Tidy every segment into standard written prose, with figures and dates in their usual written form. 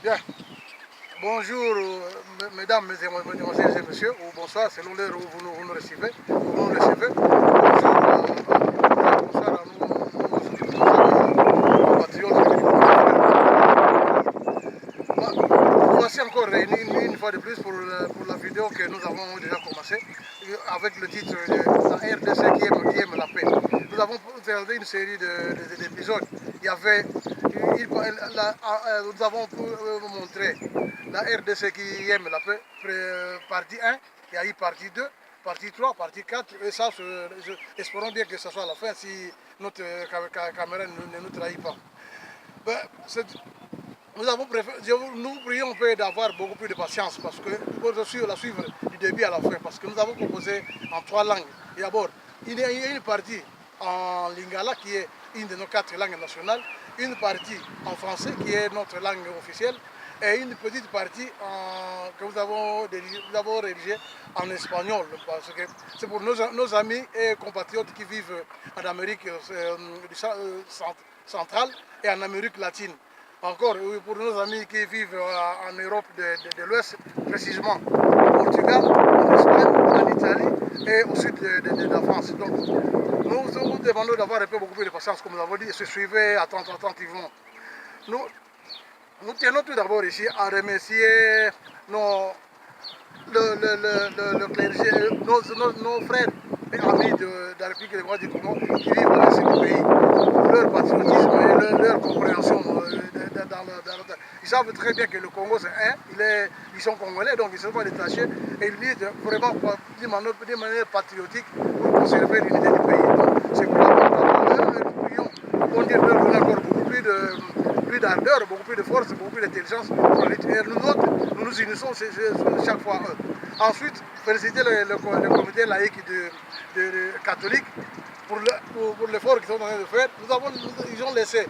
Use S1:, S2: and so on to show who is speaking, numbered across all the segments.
S1: Bien. Bonjour, mesdames, mesdemoiselles et messieurs, ou bonsoir, selon l'heure où vous nous recevez. Bonjour, bonsoir à nos compatriotes. Voici encore une fois de plus pour la vidéo que nous avons déjà commencé avec le titre La RDC qui aime la paix. Nous avons fait une série d'épisodes. Il y avait, nous avons montré la RDC qui aime la paix, partie 1, il y a eu partie 2, partie 3, partie 4, et ça, espérons bien que ce soit la fin si notre caméra ne nous trahit pas. Ben, nous prions d'avoir beaucoup plus de patience parce que nous pouvons la suivre du début à la fin parce que nous avons proposé en 3 langues. Et d'abord, il y a une partie en lingala qui est une de nos 4 langues nationales, une partie en français qui est notre langue officielle et une petite partie que nous avons rédigée en espagnol parce que c'est pour nos amis et compatriotes qui vivent en Amérique centrale et en Amérique latine. Encore, pour nos amis qui vivent en Europe de l'Ouest, précisément au Portugal, en Espagne, en Italie et au sud de la France. Donc, nous vous demandons d'avoir un peu beaucoup plus de patience, comme nous l'avons dit, et se suivre attentivement. Nous tenons tout d'abord ici à remercier le clergé, nos frères et amis de la République démocratique du Congo qui vivent dans ce pays, leur patriotisme et leur compréhension. Ils savent très bien que le Congo c'est un, ils sont congolais, donc ils ne sont pas détachés et ils lisent vraiment d'une manière patriotique pour conserver l'unité du pays. C'est pour la nous prions, on dit leur donner encore beaucoup plus d'ardeur, beaucoup plus de force, beaucoup plus d'intelligence pour la lutte. Et nous nous unissons chaque fois eux. Ensuite, féliciter le comité laïque catholique pour l'effort qu'ils sont en train de faire. Ils ont laissé.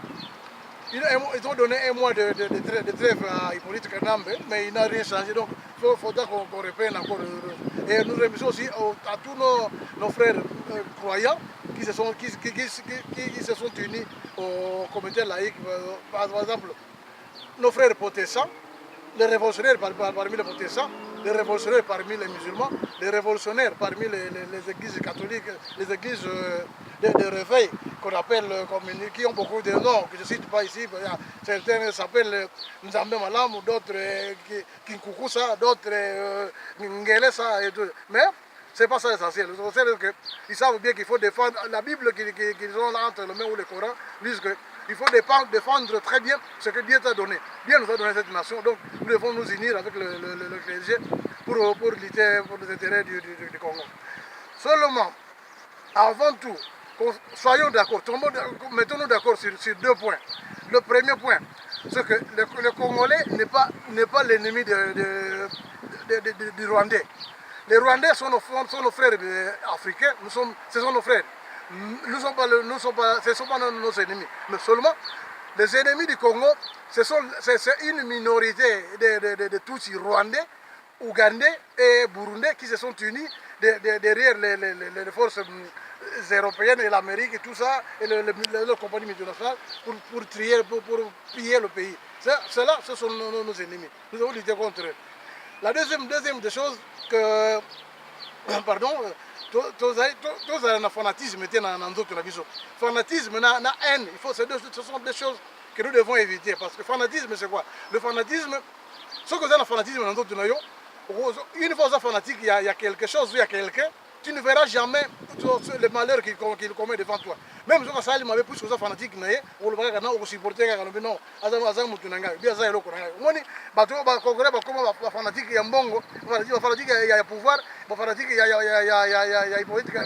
S1: Ils ont donné un mois de trêve à Hippolyte Kanambe, mais il n'a rien changé. Donc, il faudra qu'on reprenne encore. Et nous remercions aussi à tous nos frères croyants qui se sont unis au comité laïque. Par exemple, nos frères protestants, les révolutionnaires parmi les protestants, les révolutionnaires parmi les musulmans, les révolutionnaires parmi les églises catholiques, les églises de réveil qu'on appelle, qui ont beaucoup de noms, que je ne cite pas ici. Certains s'appellent Nzambe Malam, d'autres Kinkukusa, d'autres Ngelesa et tout. Mais ce n'est pas ça l'essentiel. L'essentiel est qu'ils savent bien qu'il faut défendre la Bible qu'ils ont là entre les mains ou le Coran, disent qu'il faut défendre très bien ce que Dieu t'a donné. Dieu nous a donné cette nation, donc nous devons nous unir avec le clergé pour lutter pour les intérêts du Congo. Seulement, avant tout, soyons d'accord, mettons-nous d'accord sur 2 points. Le premier point, c'est que le Congolais n'est pas l'ennemi du Rwandais. Les Rwandais sont nos frères africains, ce sont nos frères. Ce ne sont pas nos ennemis. Mais seulement, les ennemis du Congo, c'est une minorité de Tutsis rwandais, ougandais et burundais qui se sont unis derrière les forces européennes et l'Amérique et tout ça, et les compagnies multinationales pour piller le pays. Ceux-là, ce sont nos ennemis. Nous devons lutter contre eux. La deuxième des choses que, pardon, le fanatisme était dans d'autres nations. Fanatisme, na haine, ce sont des choses que nous devons éviter. Parce que le fanatisme, c'est quoi? Le fanatisme, ce que vous avez le fanatisme dans d'autres nations, une fois fanatique, il y a quelque chose, il y a quelqu'un, tu ne verras jamais le malheur qu'il commet devant toi. Même si ça m'avait plus que ça fanatique, on le voit quand on supporter non, azam mutunanga, bien ça eloko nanga. Moni bato ba kokore ba koma ba fanatique ya mbongo, fanatique ya pouvoir, ba fanatique ya politique,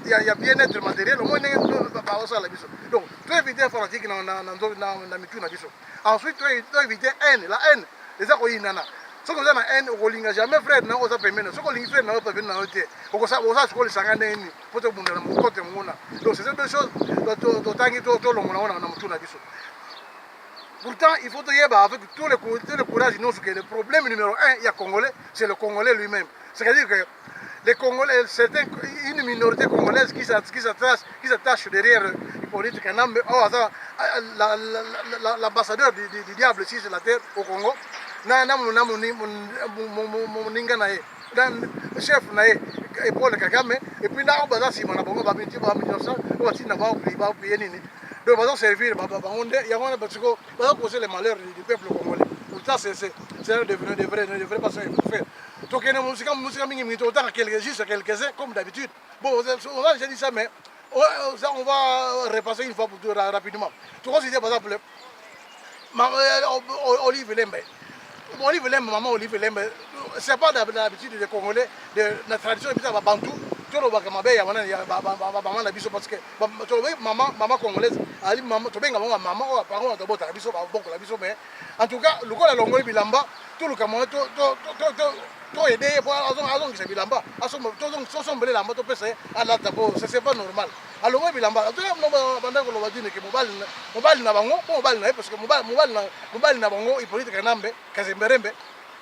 S1: ya bien-être matériel, moni ba ça la biso. Donc, tu éviter fanatique na mituna biso. Ensuite, tu éviter la haine. Les gens qui nana. Ce que vous avez la haine, vous n'avez jamais frère, vous avez permis. Ce que vous avez frère, vous avez permis. Vous avez ce que vous avez dit. Donc, c'est deux choses. Pourtant, il faut dire avec tout le courage que le problème numéro 1, il y a Congolais, c'est le Congolais lui-même. C'est-à-dire que les Congolais, une minorité congolaise qui s'attache derrière Hippolyte Kanambe, l'ambassadeur du diable ici sur la terre au Congo, chef Paul Kagame, et puis là, on va Simon Bongo, on donc, on va servir, il y a causer les malheurs du peuple congolais. Ça, c'est de vraies passions qu'il faut faire. Donc, il y a une musique, juste quelques-uns, comme d'habitude. Bon, on a déjà dit ça, mais on va repasser une fois pour tout rapidement. Tu vois, par exemple, Olive Lembe. Olive Lembe, maman Olive Lembe, c'est pas d'habitude des Congolais, de la tradition de Bantou. Parce que maman congolaise, maman, en tout cas, le cas de Bilamba, tout le Cameroun, tout aider pour azongisa bilamba asombolela lamba to pesa ala tabo c'est pas normal alors bilamba to no banda ko lobadine ke mobali na bango mobali na parce que mobali na bango Hippolyte Kanambe Kazemberembe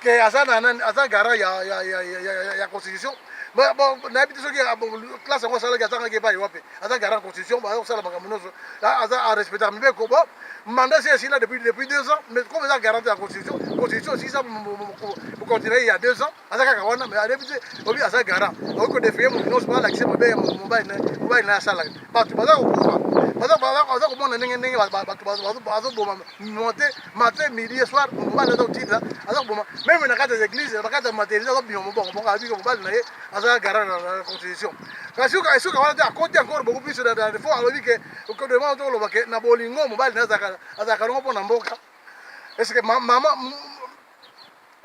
S1: que azana gara ya constitution bon na bitu soki classe ngo sala gatanga ke ba yope azana gara constitution ba sala bakamunozo azana respecter mbe ko ba mandat c'est là depuis 2 ans mais comme ça garantit la constitution aussi ça pour continuer il y a 2 ans azaka kawana mais depuis obi azaka garant oko defie mo non pas l'accès mobile na sala ba tu baza ko mona ndenge baza boma matin midi et soir mobile na titla azaka boma même na kata des églises na kata matériel azaka bima mbongo bongo abi ko mobile na ye azaka garant la constitution parce que est-ce que on a côté encore beaucoup plus dans des fois alors que demande to lo bake na bolingo mobile na azaka ngo pona mboka est-ce que maman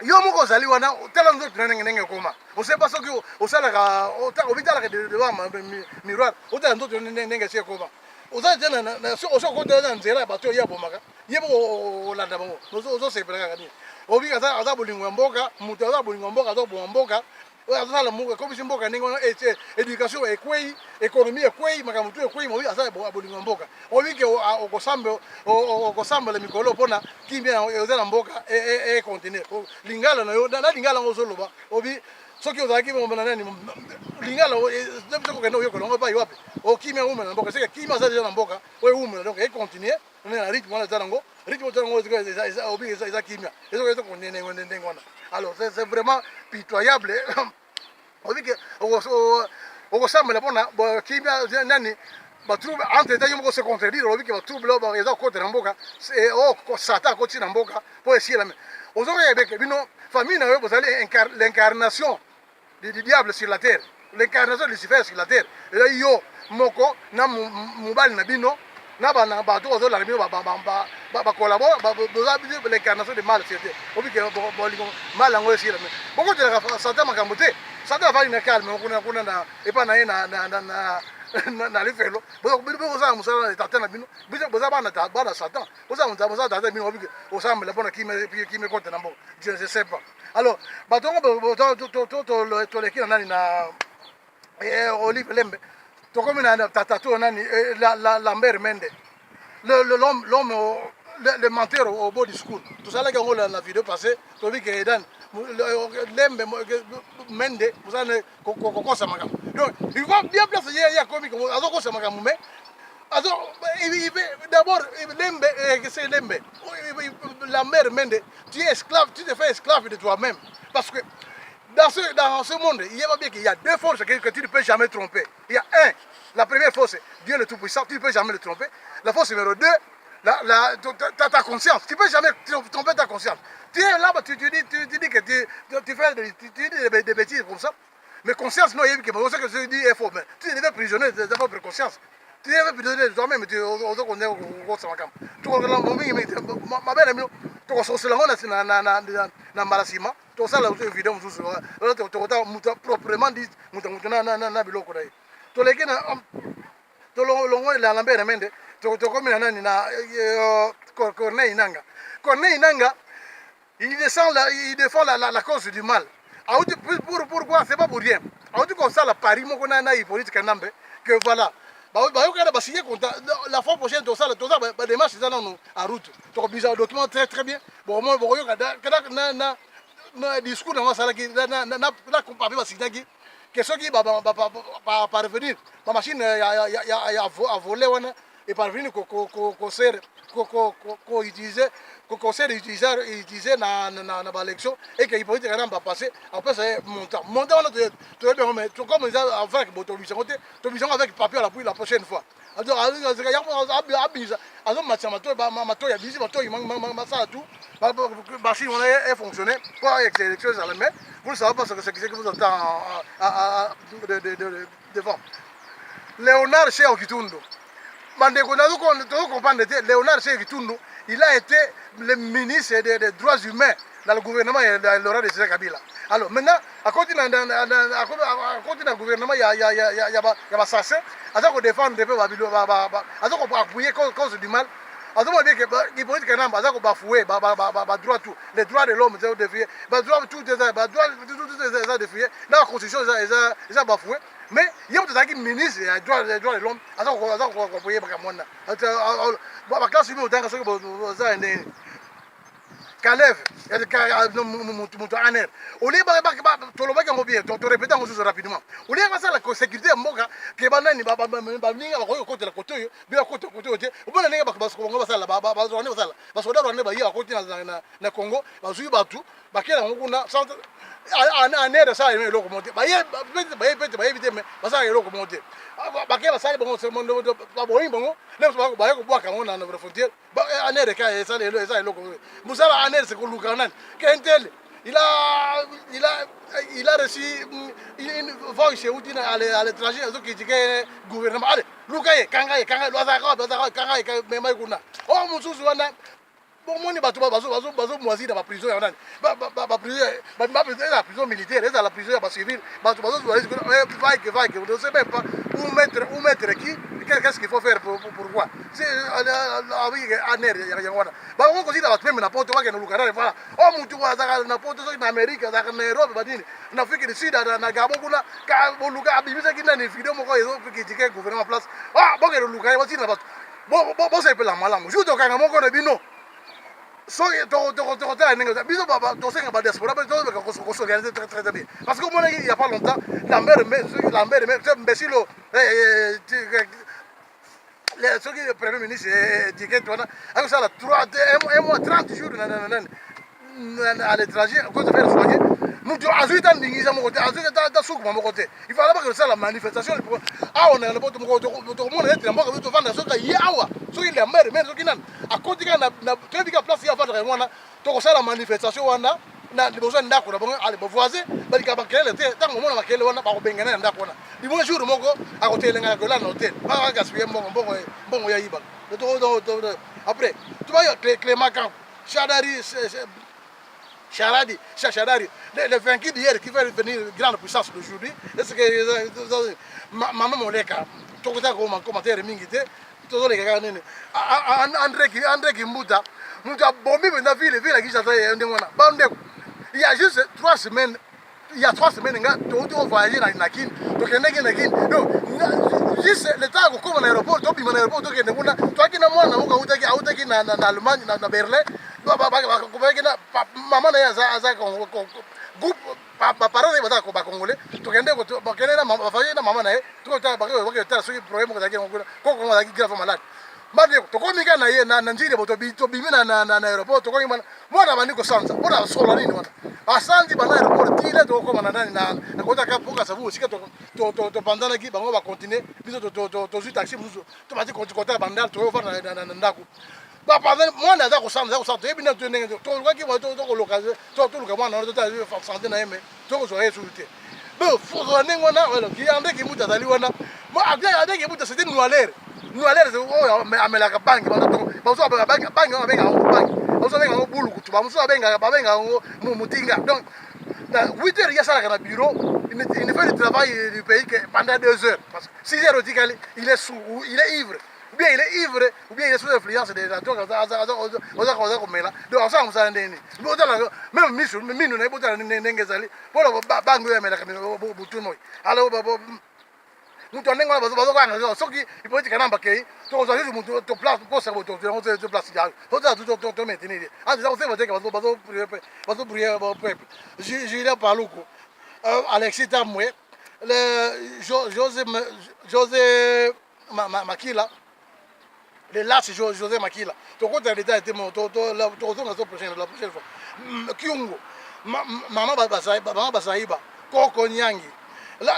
S1: yo moko ozali wana tala nzoto na ndenge koma ose pas soki osalaka obitalaka devant miroir otala nzoto ndenge sie koma ozali te osokota na nzela ya bato ya bomaka ye moko olanda bango ozosepelaka kaka nini obika aza bolingo ya mboka moto aza bolingo ya mboka azoboma mboka azala mboka komisi mboka ndenge wana éducation ekwei économie ekwei makambo tu ekwei mobi aza bolingo ya mboka obike okosambela mikolo mpona kimia oza na mboka econtenir lingala na yo na lingala ngo ozoloba obi soki ozalaki na nani lingala okokende oyokola ngo epai wapi okimia umela na mboka seke kimia aza deja na mboka oyo umela donc econtinue na rythme wana eza nango rythme eza nango obi eza kimia ezokontinue ndenge wana alors c'est vraiment pitoyable obi ke okosambela mpona kimia nani batrouble entre temps yo moko se contredire obi ke batrouble oyo eza kokotela mboka satan akoti na mboka mpo esiela me ozokoyebeke bino famille na yo bozali l'incarnation du diable sur la terre l'incarnation de Lucifer sur la terre eza yo moko na mobali na bino na bana bato ozolala bino bakolabore boza l'incarnation de mal sur terre obi ke bolingo mal yango esiela me bokotelaka satan makambo te satan afali na calme kuna na epa na ye na lifelo bozala mosala na tata na bino boza bana satan boza tata bino obike osambela mpona kime kote na mboka je ne sais pas alors bato ngo toleki na nani na Olive Lembe tokomi na tata to nani Lambert Mende l'homme le menteur au beau discours tosalaki yango la vidéo passée tobi ke edan Lembe Mende ozana kokosa makambo donc il va bien placer ya komi azokosa makambo mais d'abord Lembe c'est Lembe Lambert Mende tu es esclave tu te fais esclave de toi-même parce que dans ce monde il y a bien qu'il y a 2 forces que tu ne peux jamais tromper il y a la première force Dieu le Tout-Puissant tu ne peux jamais le tromper la force numéro 2 ta conscience. Tu ne peux jamais tromper ta conscience. Tu es là, tu dis que tu fais des bêtises comme ça. Mais conscience, non, il y a que tu dis est faux. Mais tu es prisonnier de ta propre conscience. Tu es prisonnier de toi-même. Tu es ma belle amie, tu es na malasima. Tu as la vidéo proprement dit, na biloko dai. To leki na to longo la Lambert Mende. Tokomi na nani na Corneille Nangaa il défend la cause du mal pourquoi c'est pas pour rien aouti kosala pari moko na Hippolyte Kanambe que voilà bayokana basigné la fois prochaine toza démarche eza nano en route tokobisa document très bien bon moi bokoyoka na discours nango asalaki na compape basignaki que ceux qui parvenir ma machine a volé et parvenir qu'on sert qu'on utilisait utiliser na l'élection et que hypothèque quand même va passer après c'est montant on a bien mais comme ils avec autorisation avec papier à l'appui la prochaine fois alors mato ya bizi mato ça tout machine on est fonctionné pour avec les élections à la main vous ne savez pas ce que vous entendez devant Léonard Cheikh Kitundo Mandeko nazo comprendre Léonard Cheikh Kitundo il a été le ministre des droits humains dans le gouvernement de Laurent Désiré Kabila. Alors maintenant, à côté du gouvernement, il y a assassin, à ça qu'on défend des peuples, à ça qu'on appuyer cause du mal. À ça qu'on dit que les politiques à ça qu'on bafoué, les droits de l'homme, ils ont défié, les droits tout les défié. Dans la constitution, ils ont bafoué. Mais il y a un ministre des droits de l'homme, à ça qu'on appuyer par moi. La classe humaine, autant que ça que Kalev, mutu aner. Au lieu de le faire bien, tu répètes encore rapidement. Au lieu de faire la sécurité à Moga, qui est banane, baninga ba côté la côté, bien côté côté. Au bout d'un an, parce qu'on va ça là, parce qu'on doit rendre baïa à côté na Congo, parce que batu, bakela on a centre. Aner ça est locomotive. Baïa éviter mais ça est locomotive. Bakela ça est bon, c'est mon bon. Les gens baïa ko boire quand on a notre frontière. Aner est ça est locomotive. Musala Aner c'est qu'on l'ouganan. Kentel il a reçu une voix chez Oudina à l'étranger, ils ont critiqué le gouvernement. Allez, Loukaye, Kangaye, Kangaye, Memaïkouna. Oh, mon sous, bon, moi, je suis dans la prison. La prison militaire, la prison civile. Vous ne savez même pas où mettre qui. Qu'est-ce qu'il faut faire pourquoi? C'est avec Aner, on considère la même n'importe quoi que nous voilà. Oh, mon Dieu, n'importe quoi en Amérique, en Europe, en Afrique du Sud, en Gabon, quand Luka a mis une vidéo, ils ont critiqué le gouvernement en place. Ah, bon, le Luka, bon, c'est la malade. Je vous dis que non. So biso tosenga badiaspora kosorganize très bien parce que omona il n'y a pas longtemps Lambert imbécile soki le premier ministre étiquette wana akosala 30 jours à l'étranger cause de faire soigner mutu azwi ta ndingisa moko te azwi ta sukuma moko te il fallait pas que ça la manifestation awa na poto moko tokomona ete na mboka biso tovanda soki ye awa soki Lambert mais soki nani akotika na toyebika place ye avandaka yango wana tokosala manifestation wana na liboso ya ndako na bango ale bovoisin balika bakelele te ntango omona bakelele wana bakobengana na ndako wana liboso jour moko akotelengana kola na hotel bagaspille mbongo ya yiba après tu vois Clément Camp Charadi, le vaincu d'hier qui va devenir grande puissance d'aujourd'hui. Est-ce que maman Moleka, tout le temps commentaire mingité, tout le temps André Kimbuta, nous avons bombé dans ville qui s'appelle il y a juste 3 semaines. Il y a 3 semaines, tu as voyagé dans Nakin, tu as Nakin. Donc, juste le temps que tu es à l'aéroport, tu es à l'aéroport, tu es en Allemagne, dans Berlin, maman a groupe parents ba congolais to kende na mama na to ta ba ko ta so problème ko zaki ko zaki grave malade mande to ko mika na ye na njire to bimi na aéroport to ko mwana bani ko sanza mwana sola nini mwana asanzi bana aéroport tile to ko mana na ko ta ka poka savu sika to bandana ki bango ba continuer biso to zu taxi muzo to ba ti ko ta bandal to fa na ndako ba pendant mwana za ko sanza to ebina to ndenge to ko ki to ko lokaze to luka mwana to ta santé na yeme to ko so yesulite bo fo ndenge wana wala ki ande ki muta dali wana mo ande ki muta c'était noalaire oh amelaka bangi ba so ba bangi ba benga ba so benga bulu kutu ba so benga mutinga donc dans 8 heures il y a ça dans le bureau il ne fait le travail du pays que pendant 2 heures parce que 6 heures il est sous il est ivre ou bien il est ivre ou bien il est sous influence des gens donc ça on s'en ndeni même minu na botala ndenge zali polo bango ya melaka butu moi alors mutu ndenge wana bazo kwanga soki ipolitika namba kei to zo mutu to place pour ça to place ya to maintenir ah ça on sait que bazo prier peuple j'ai là par loko Alexis Tamwe José Makila, le lâche José Makila. Ton compte d'État était mon la prochaine fois. Kyungo, Maman Basaïba, Koko Nyangi. Là,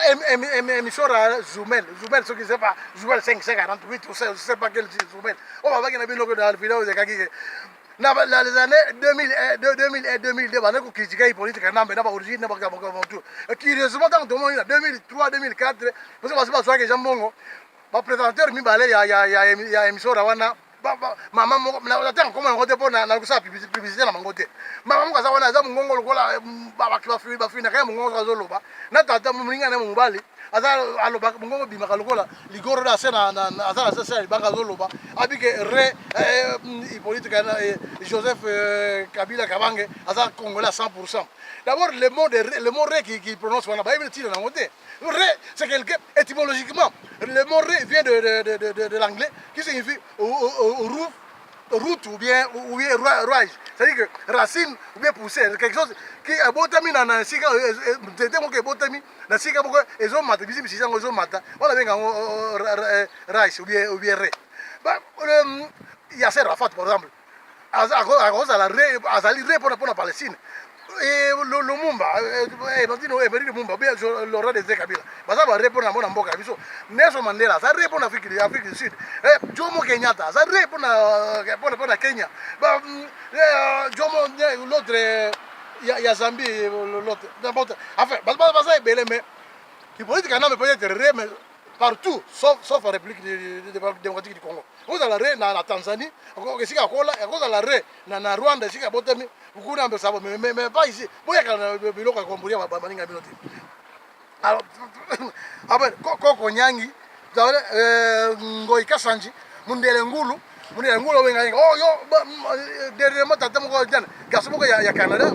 S1: Mishora Zoumel, ce qui sait pas, Zoumel 548, je ne sais pas quel Zoumel. On va voir qu'il y a une dans le vidéo de Kaki. Dans les années 2000 et 2002, on a critiqué les politiques, on a origine, on a tout. Curieusement, dans le monde, 2003, 2004, parce que c'est pas que j'aime le présentateur, il y a émission Rawana. Maman, nataka koma ngote pona na kusa publicité na mangote. Maman kaza wana za mungongo lokola bafina kaya mungongo kazoloba. Na tata mulinga na mubali. Aza aloba mungongo bimaka lokola ligoro da sena na aza sasa libanga zoloba. Abike re Hippolyte Joseph Kabila Kabange aza congolais à 100%. D'abord le mot re qui prononce wana ba il tire na ngote. Ré, c'est quelqu'un, étymologiquement, le mot ré vient de l'anglais qui signifie route ou bien rouage. C'est-à-dire que racine ou bien poussée, quelque chose qui est botami dans un sika, c'était mon botami, dans sika, ils ont maté, ils ont maté, on a bien rouage ou bien ré. Il y a ces rafat par exemple, à cause de la ré pour la Palestine. Et Lumumba, Emery Lumumba, bien Laurent de Kabila. Ça va répondre à mon amboka. Nelson Mandela, ça répond à l'Afrique du Sud. Jomo Kenyatta, ça répond à Kenya. Jomo, l'autre, il y a Zambie, l'autre. Enfin, ça est bel, mais il politique peut être mais partout, sauf en République démocratique du Congo. Vous allez la Tanzanie, vous allez la Rwanda, mais pas ici. Alors, après, Koko Nyangi, Ngoy Kasanji, Mundele Ngulu, oh yo, dernièrement, tata moko jana, gaso moko ya Canada,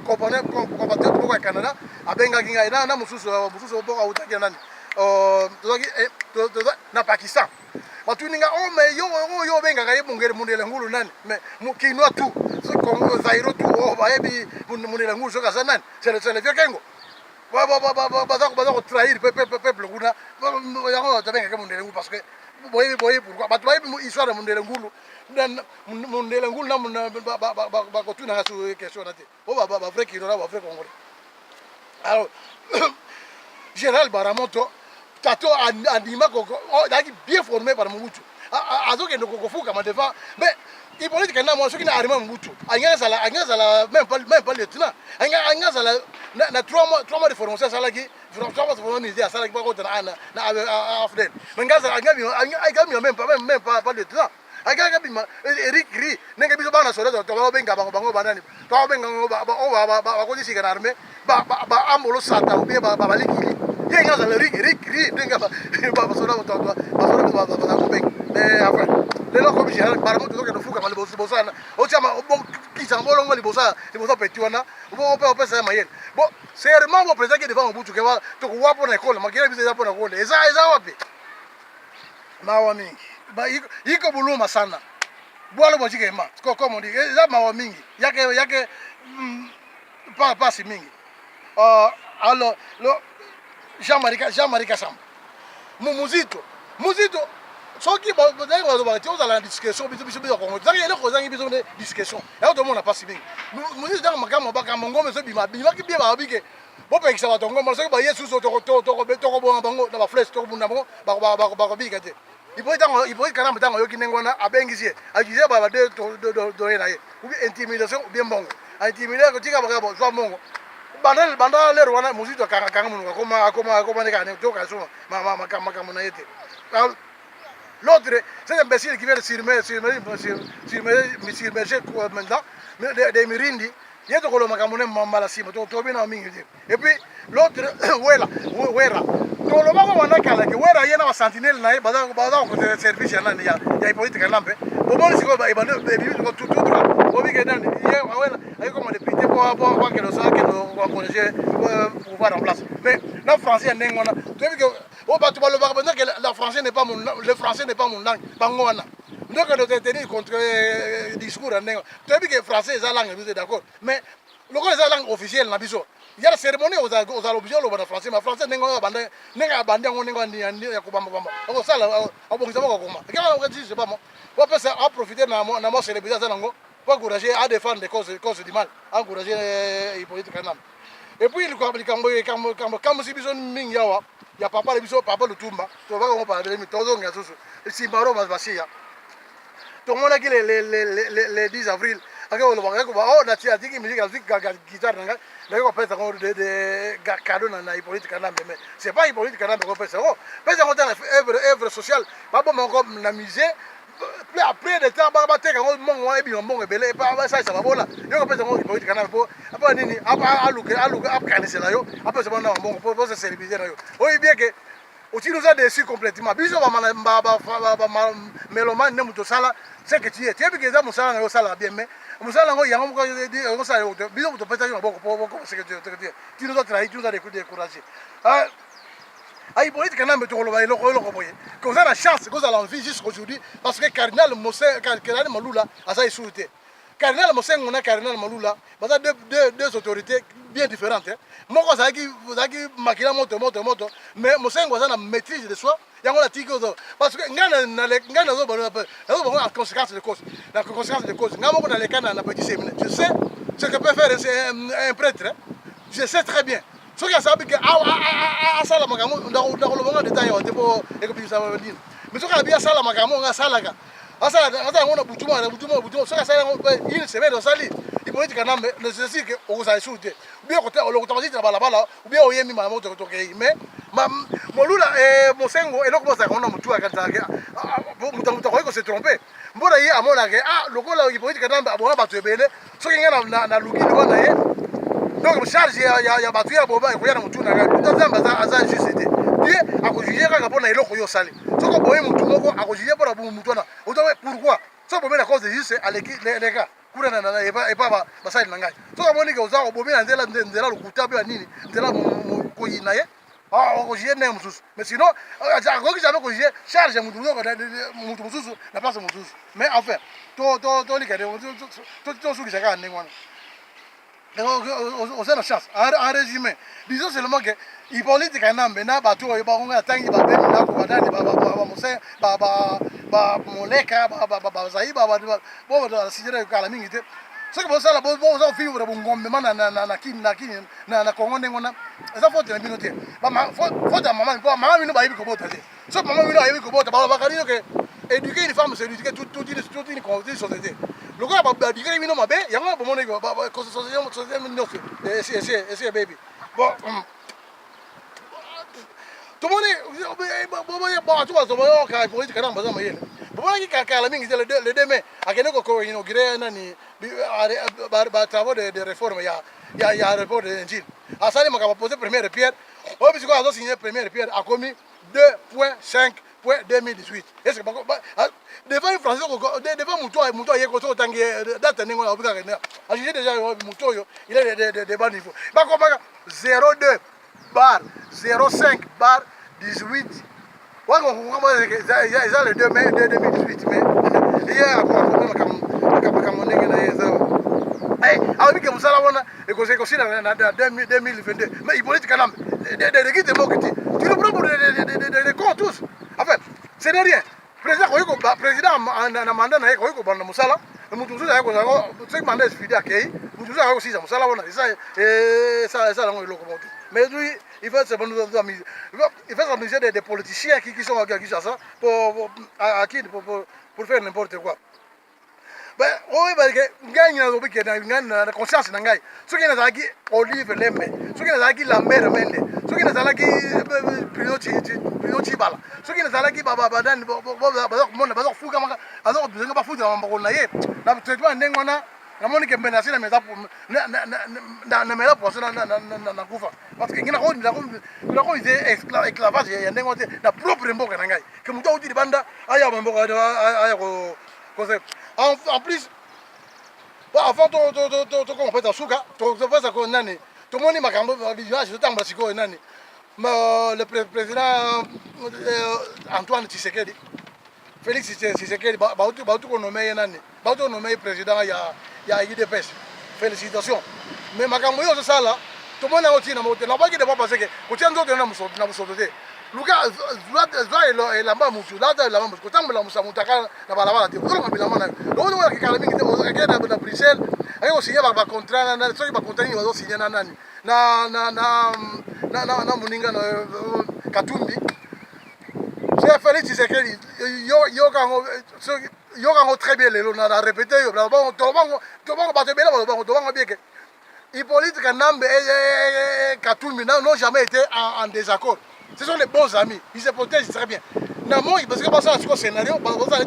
S1: compatriote moko ya Canada, abenga kinga na mususu boka utaki nani. Na Pakistan. Batuninga oh mais yo benga kaye mundele ngulu nani mais kinwa tout Congo Zaire tout oh baebi mundele ngulu soka sanani c'est le vieux Kengo ba trahir peuple kuna yango tabenga ka mundele ngulu parce que boye pourquoi batu baebi histoire de mundele ngulu na ba kotuna sur question nati oh ba vrai Kirona ba vrai Congolais. Alors Général Baramoto Tato Anima bien formé par Mobutu. Azoke no kofuka ma devant mais il politique na moi ce qui n'a arrivé Mobutu. Anya sala même pas lieutenant. Anya sala na 3 mois de formation sala qui 3 mois de formation sala qui pas contre na Afden. Mais anya même pas lieutenant. Anya bima Eric Ri nenga biso bana solo to benga bango banani. To benga ba ko disi kana armée ba amolo sata ou bien ba baliki. Il y a un riz, mais enfin, les gens comme Gérald Baramo, tout le monde a fait des choses. Au tient qui s'en vont, les bossas pétuana, on peut ça maïen. Bon, c'est vraiment mon président qui est devant au bout du Kawa, tu vois pour l'école, ma gueule, c'est pour l'école. Et ça, Mawami, il faut bouloir ma sana. Bois le bois comme on dit, ça Mawami, il y a que pas si mingi. Alors, Jean-Marie Kassam. Muzito. Soki ba la discussion biso Congo. Zaki ele ko zangi biso discussion. Ya to mona pas mingi. Muzito dans makamo ba kamongo meso bima ki bien ba bike. Bo pe kisaba tongo mo soki ba yesu so to bo bango na ba flesh to bunda bango ba bika te. Il faut quand même tango yoki nengona abengisie. Ajize ba de na ye. Ou intimidation ou bien bongo. Intimider ko tika ba so mongo. Banda le Rwanda Muzito kanga munu koma ne kana to kaso makamo na yete. L'autre, c'est un imbécile qui vient de surmerger maintenant, des Mirindi, il y a de Makamone Malasimo, et puis l'autre, Wera. Dans le moment où on a calé, Wera, il y a un sentinelle, il y a un service, il y a une politique à l'ampe. Au moment où il y a tout droit, il y a comme des députés pour avoir que pouvoir en place. Mais la français, le français n'est pas mon langue. Donc, on doit tenir contre le discours en anglais. Tu as vu que le français est la langue, vous êtes d'accord. Mais le langue officielle, il y a la cérémonie aux alobis au français mais français n'engo bande n'enga bande n'engo ni ya kubamba bamba au ça là au bon ça va comment quand on dit je sais pas moi on peut ça à profiter na mo célébrer ça nango pour encourager à défendre des causes du mal encourager Hippolyte Kanambe et puis comme si biso mingi yawa ya papa le biso papa Lutumba to va on parler mais todo nga susu si baro basia to mona ki les 10 avril ako lo ba ko oh na tia tiki musique avec guitare nga ko pesa ko de cadeau na Hippolyte Kanambe mais c'est pas Hippolyte Kanambe ko pesa oh pesa ko dans œuvre sociale pas bon ko na musée après de temps ba te ka mo e bi mo ebele pa ça va bola yo ko pesa ko Hippolyte Kanambe po apa nini apa aluka ap kanisela yo apa se bona mo po se célébrer yo oui bien que tu nous as déçus complètement biso ba mélomane ne muto sala c'est que tu es bien que ça musala yo sala bien mais musala ngo yango ko di ko sala yo biso muto pesa yo boko c'est que tu nous as trahi tu nous as découragé Hippolyte Kanambe to lo ba lo ko boye que vous avez la chance que vous allez en vie jusqu'aujourd'hui parce que cardinal Malula a ça souhaité cardinal Mosengo na cardinal Malula bah deux autorités bien différentes moko zaki makila moto mais Mosengo ça na maîtrise de soi yango la tiko parce que ngana zo ba en conséquence de cause la conséquence de cause ngamo ko na le kana na petit séminaire je sais ce que peut faire un prêtre je sais très bien ce qui a sabi que ça la magamo ndako lo bonga détail o tepo e ko bisa ba din mais ce qui a bien ça la magamo nga salaka asa ngona butuma ce qui a ça il se met dans sali Hippolyte Kanambe ne ceci que o sa soute bien côté o lo tamasi na balabala ou bien o yemi ma moto to ke mais molula Mosengo et lokbo sa kona mutu akata mutu ko se tromper mbona ye amona ke lokola Hippolyte Kanambe abona batu ebele so ki ngana na lugini wana ye donc charge ya batu ya boba ko yana mutu na ga tazamba za juste Dieu a ko juger ka pona eloko yo sali soko boye mutu moko a ko juger pona mutu na pourquoi so bobe la cause de juste les gars kuna na et pas basali na ngai soko moni ke uzako bobe na nzela lukuta be nini nzela ko yinaye ko juger ne mususu mais sinon ko ki jamais ko juger charge mutu mususu na place mususu mais enfin to likade to suki chaka ndengwana on a la chance. En résumé, disons seulement que Hippolyte Kanambe na batu ba konga tangi ba bemi na ko badani ba mose ba moleka ba zaiba bo da sijira kala mingi te. Ce que ça la bo ça vivre bon ngombe mana na kongo ndengona. Ça faut de binote. Ba faut da maman mino ba yibi ko bota te. So maman mino yibi ko bota ba kali que éduquer une femme c'est éduquer toute une société. Le gars va dire que mino mabe yango bo moni ko ko société mino c'est baby. Bon tout le monde bon tu vois so yo ka Hippolyte Kanambe za mayele. Bon ki kala mingi le demain akene ko inauguré nani ba travaux de réforme ya rapport de Njil. Asali maka poser première pierre. O bisiko azo signer première pierre a commis 2.5.2018. Est-ce que devant un français devant muto yeko so tangi date ningo na obika kena. A juger déjà muto yo il est de bas niveau. Ba ko 02 bar 05 bar 18. Ouais, ils ont le 2 mai 2018 mais il y a comme avec que musala wana et que c'est aussi dans 2022 mais Hippolyte Kanambe de qui te moque tu le prends pour des cons tous en fait c'est de rien président na mandat na ko banda musala mutu zuza yako c'est mandat est fidèle akei mutu zuza yako sisa musala wana ça la ngolo ko mais lui il fait ça des politiciens qui sont ça pour faire n'importe quoi. Ben oui parce que gagne na obike na conscience na ngai soki na zaki Olive Lembe soki na zaki la mère Mende soki na zaki Pinochi bala soki na zaki baba badani mona bazo fuka maka azo bizenga bafuza mambako na ye na traitement ndengwana na moni ke mbena sina meza na mela poso na kufa parce que ngina ko esclavage ya ndengwa na propre mboka na ngai ke muto uti banda aya mboka aya ko en plus avant qu'on fait un souka to fait ça qu'on nani tout le monde makambo village de tamba siko nani le président Antoine Tshisekedi Félix Tshisekedi ba tout qu'on nommé nani ba tout nommé président ya IDPS félicitations mais makambo yo ça là tout le monde a aussi dans moto na baki de pas passer que kotia nzoto na musoto te luka zwa elamba mutu lata elamba mutu kotambela musamutaka na balabala te ozolonga bilamba na yo ozokola kekala mingi te okende na Bruxelles aye kosigner bacontrat soki bacontrat nini bazosigner na nani na moninga na Katumbi c'est Félix Tshisekedi yokango très bien lelo na répété yo tobango bato ebele tobango bien que Hippolyte Kanambe et Katumbi n'ont jamais été en désaccord. Ce sont les bons amis. Ils se protègent très bien. Parce que parce que scénario, parce que ça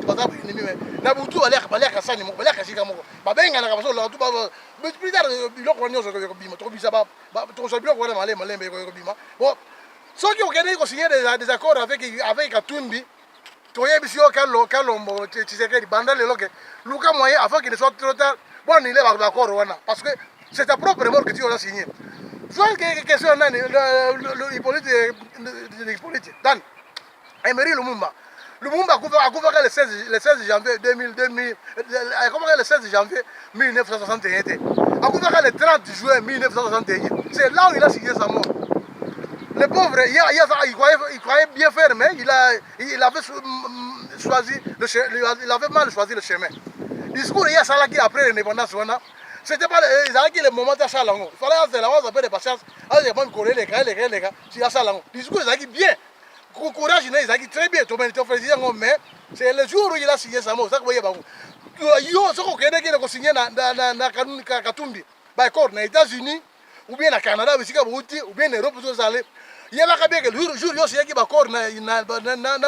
S1: na butu baleka kasani mo baleka shika moko. Babenga na kabaso la tout mais plus tard il a connu ce que bima. Trop bizarre to so bilo ko na malembe ko bima. Bon, ceux qui ont gagné ko signer des accords avec Katumbi toyebisi yo kalombo Tshisekedi banda lelo que Luka moyen avant qu'il ne soit trop tard. Bon, il est d'accord wana parce que c'est ta propre mort que tu as signé. Soit question Hippolyte Dan Emery Lumumba. Lumumba a couvert le 16 janvier 1961. A couvert le 30 juin 1961. C'est là où il a signé sa mort. Le pauvre, il croyait bien faire, mais il avait choisi il avait mal choisi le chemin. Le discours, il y a ça là qui après l'indépendance. C'était pas le moment de ça. Il fallait faire la de patience. Il y a les gars, il y a ça. Le discours, il bien. Courage, il a très bien. Mais c'est le jour où il a signé sa mort. C'est ça que vous voyez. Yo, ce qu'on a signé dans Katumbi, aux États-Unis, ou bien au Canada, ou bien en Europe, il y a bien que le jour où il y a d'accord na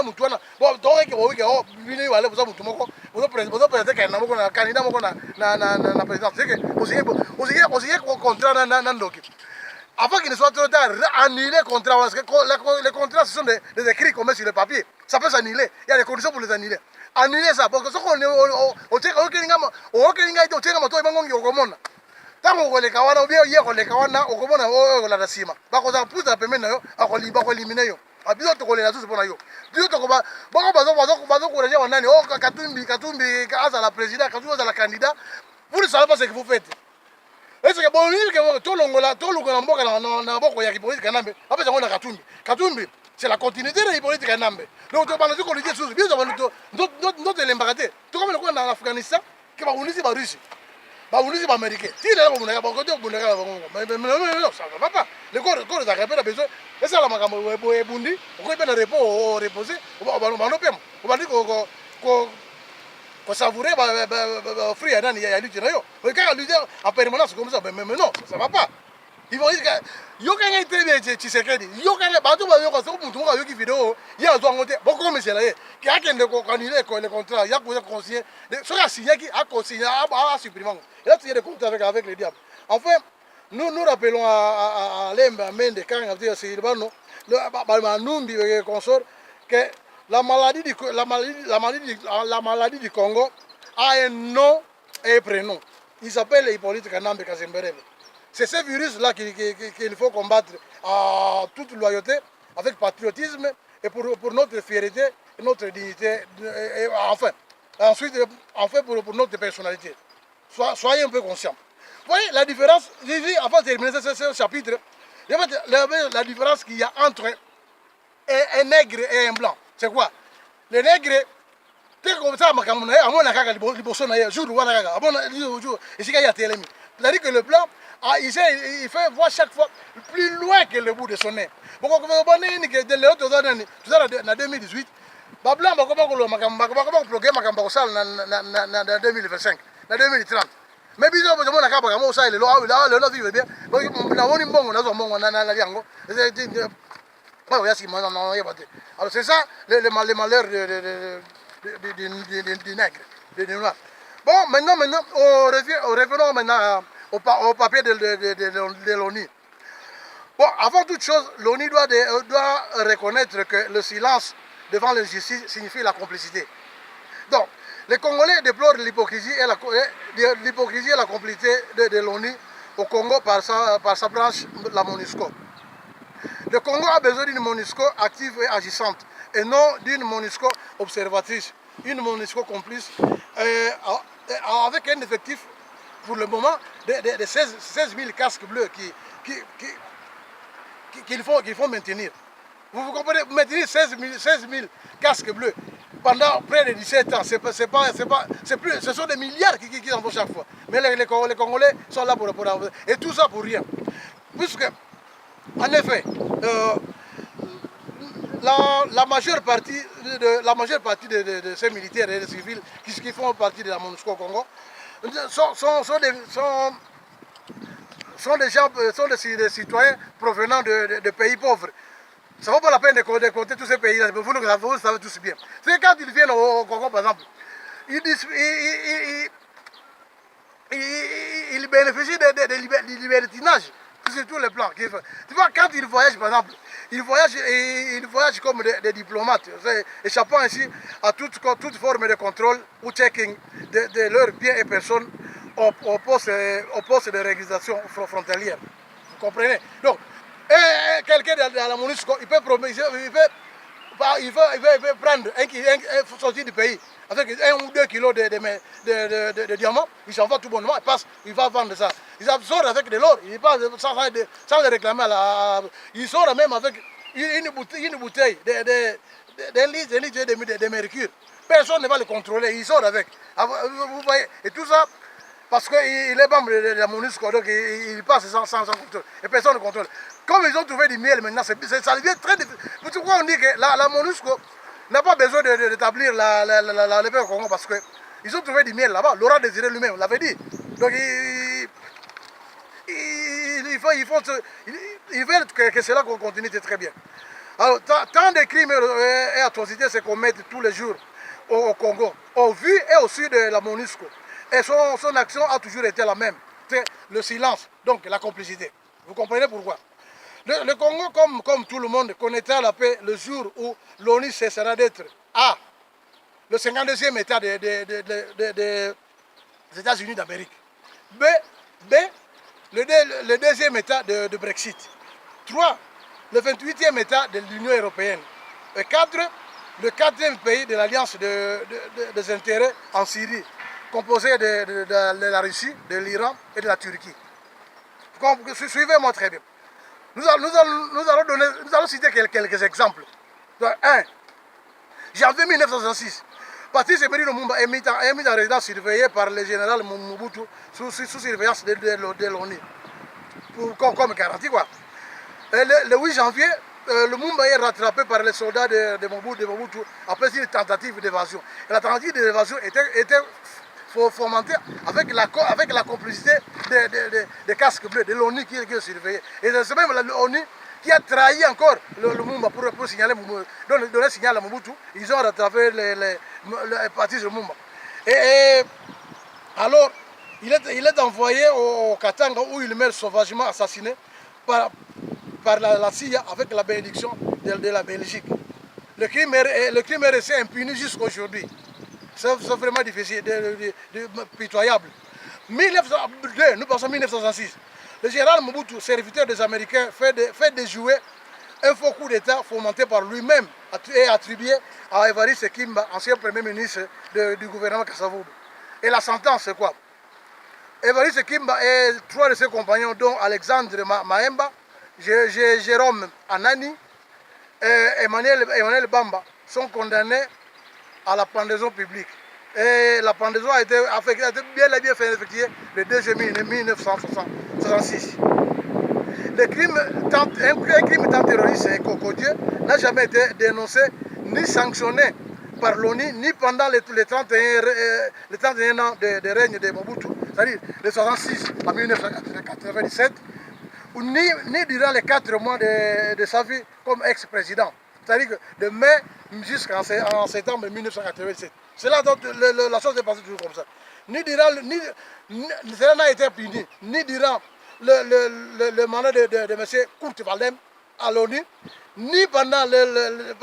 S1: mutwana bon donc que oui que vini wale pour ça mutumoko vous présenter candidat moko na présidence c'est que aussi contrat na ndoki avant qu'il ne soit trop tard annuler contrat parce que les contrats ce sont des écrits qu'on met sur le papier ça peut s'annuler il y a des conditions pour les annuler ça parce que ce qu'on on tient moto bangongi okomona tango koleka wana obia ye koleka wana okomona okolanda sima bakoza puza pembeni na yo akolimine yo abiso tokolela tuso mpona yo biso tokoba bazokourager wanani Katumbi azala président Katumbi azala candidat vous ne savez pas ce que vous faites est-ce que bon que tolongola mboka na boko ya Hippolyte Kanambe apesa ngona Katumbi c'est la continuité de Hippolyte Kanambe donc tobanazi kolide susu biso notre l'embarraté to comme le quoi en Afghanistan que baunisi ba Russie baunisi ba américain si là on a ba côté on a mais non ça va pas le corps ça répète besoin et ça la makambo ebundi on peut na reposer on va pema on va dire ko savourer fruit nani ya lutte na yo quand lutte en permanence comme ça mais non ça va pas ils vont dire que yo kanga itebe Tshisekedi yo kanga bato ba yo ko so mutu mo yo ki vidéo ya zo ngote boko monsieur là ki akende ko annuler le contrat ya ko conseiller so ka signer ki a conseiller a supprimer et là tu as des contrats avec les diables enfin nous rappelons à Lemba Mende quand on dit c'est Silvano le Numbi et consort que la maladie du Congo a un nom et un prénom. Il s'appelle Hippolyte Kanambe Kazemberele. C'est ce virus-là qu'il faut combattre à toute loyauté, avec patriotisme et pour notre fierté, notre dignité, et ensuite pour notre personnalité. Soyez un peu conscients. Vous voyez la différence, avant de terminer ce chapitre, la différence qu'il y a entre un nègre et un blanc. C'est quoi? Le nègre, c'est comme ça, c'est-à-dire que le blanc, il fait voir chaque fois plus loin que le bout de son nez. Donc, en 2018, les blancs vont bloquer en 2025, en 2030. Mais bien, alors c'est ça les malheurs du nègre, du noir. Bon, maintenant, revenons maintenant au papier de l'ONU. Bon, avant toute chose, l'ONU doit reconnaître que le silence devant l'injustice signifie la complicité. Donc, les Congolais déplorent l'hypocrisie et la complicité de l'ONU au Congo par sa branche, la MONUSCO. Le Congo a besoin d'une MONUSCO active et agissante, et non d'une MONUSCO observatrice, une MONUSCO complice, avec un effectif pour le moment de 16 000 casques bleus qu'il faut maintenir. Vous comprenez, maintenir 16 000 casques bleus pendant près de 17 ans, ce sont des milliards qui en font chaque fois. Mais les Congolais sont là pour et tout ça pour rien. Puisque, en effet, la majeure partie de ces militaires et des civils qui font partie de la MONUSCO au Congo sont des citoyens provenant de pays pauvres. Ça ne vaut pas la peine de compter tous ces pays-là, vous le savez tous bien. C'est quand ils viennent au Congo, par exemple, ils bénéficient de libertinage sur tous les plans. Tu vois, quand ils voyagent, par exemple, ils voyagent comme des diplomates, échappant ainsi à toute forme de contrôle ou checking de leurs biens et personnes au poste de régulation frontalière. Vous comprenez? Donc, quelqu'un dans la MONUSCO, il peut prendre un sortir du pays avec 1 ou 2 kilos de diamants, il s'en va tout bonnement, il va vendre ça. Il sort avec de l'or, il passe sans le réclamer. Il sort même avec une bouteille de mercure. Personne ne va le contrôler, il sort avec. Vous voyez, et tout ça, parce qu'il est membre de la MONUSCO, donc il passe sans contrôle. Et personne ne contrôle. Comme ils ont trouvé du miel maintenant, ça devient très difficile. Pourquoi on dit que la MONUSCO n'a pas besoin d'établir la paix au Congo, parce qu'ils ont trouvé du miel là-bas. Laurent Désiré lui-même l'avait dit. Donc il veut que cela continue, c'est très bien. Alors, tant de crimes et atrocités se commettent tous les jours au Congo, au vu et au su de la MONUSCO. Et son action a toujours été la même. C'est le silence, donc la complicité. Vous comprenez pourquoi? Le Congo, comme tout le monde, connaîtra la paix le jour où l'ONU cessera d'être A, le 52e État des États-Unis d'Amérique. B, le deuxième État de Brexit. 3, le 28e État de l'Union européenne. Et 4, le 4e pays de l'Alliance des intérêts en Syrie, composé de la Russie, de l'Iran et de la Turquie. Suivez-moi très bien. Nous allons citer quelques exemples. 1. Janvier 1966, Patrice Emery Lumumba est mis en résidence surveillée par le général Mobutu sous surveillance de l'ONU. Comme garantie, quoi. Et le 8 janvier, Lumumba est rattrapé par les soldats de Mobutu après une tentative d'évasion. La tentative d'évasion était fomentée avec la complicité des casques bleus, de l'ONU qui le surveillait. Et c'est même l'ONU qui a trahi encore le Lumumba pour signaler, donner signal à Mobutu. Ils ont rattrapé les partis de Lumumba. Et alors, il est envoyé au Katanga où il meurt sauvagement assassiné par la CIA avec la bénédiction de la Belgique. Le crime est resté impuni jusqu'à aujourd'hui. C'est vraiment difficile, pitoyable. 1902, nous passons 1966. Le général Mobutu, serviteur des Américains, fait déjouer un faux coup d'État fomenté par lui-même et attribué à Évariste Sekimba, ancien premier ministre du gouvernement Kasavubu. Et la sentence, c'est quoi? Évariste Sekimba et 3 de ses compagnons, dont Alexandre Maemba, Jérôme Anani et Emmanuel Bamba, sont condamnés à la pendaison publique. Et la pendaison a été bien fait effectuer le 2 juillet 1966. Un crime tant terroriste et cocodieux n'a jamais été dénoncé ni sanctionné par l'ONU, ni pendant les 31 ans de règne de Mobutu, c'est-à-dire de 1966 à 1997, ni durant les 4 mois de sa vie comme ex-président. C'est-à-dire que de mai jusqu'en septembre 1987. C'est là donc la chose est passée toujours comme ça. Cela n'a été puni, ni durant le mandat de M. Kurt Waldheim à l'ONU, ni pendant le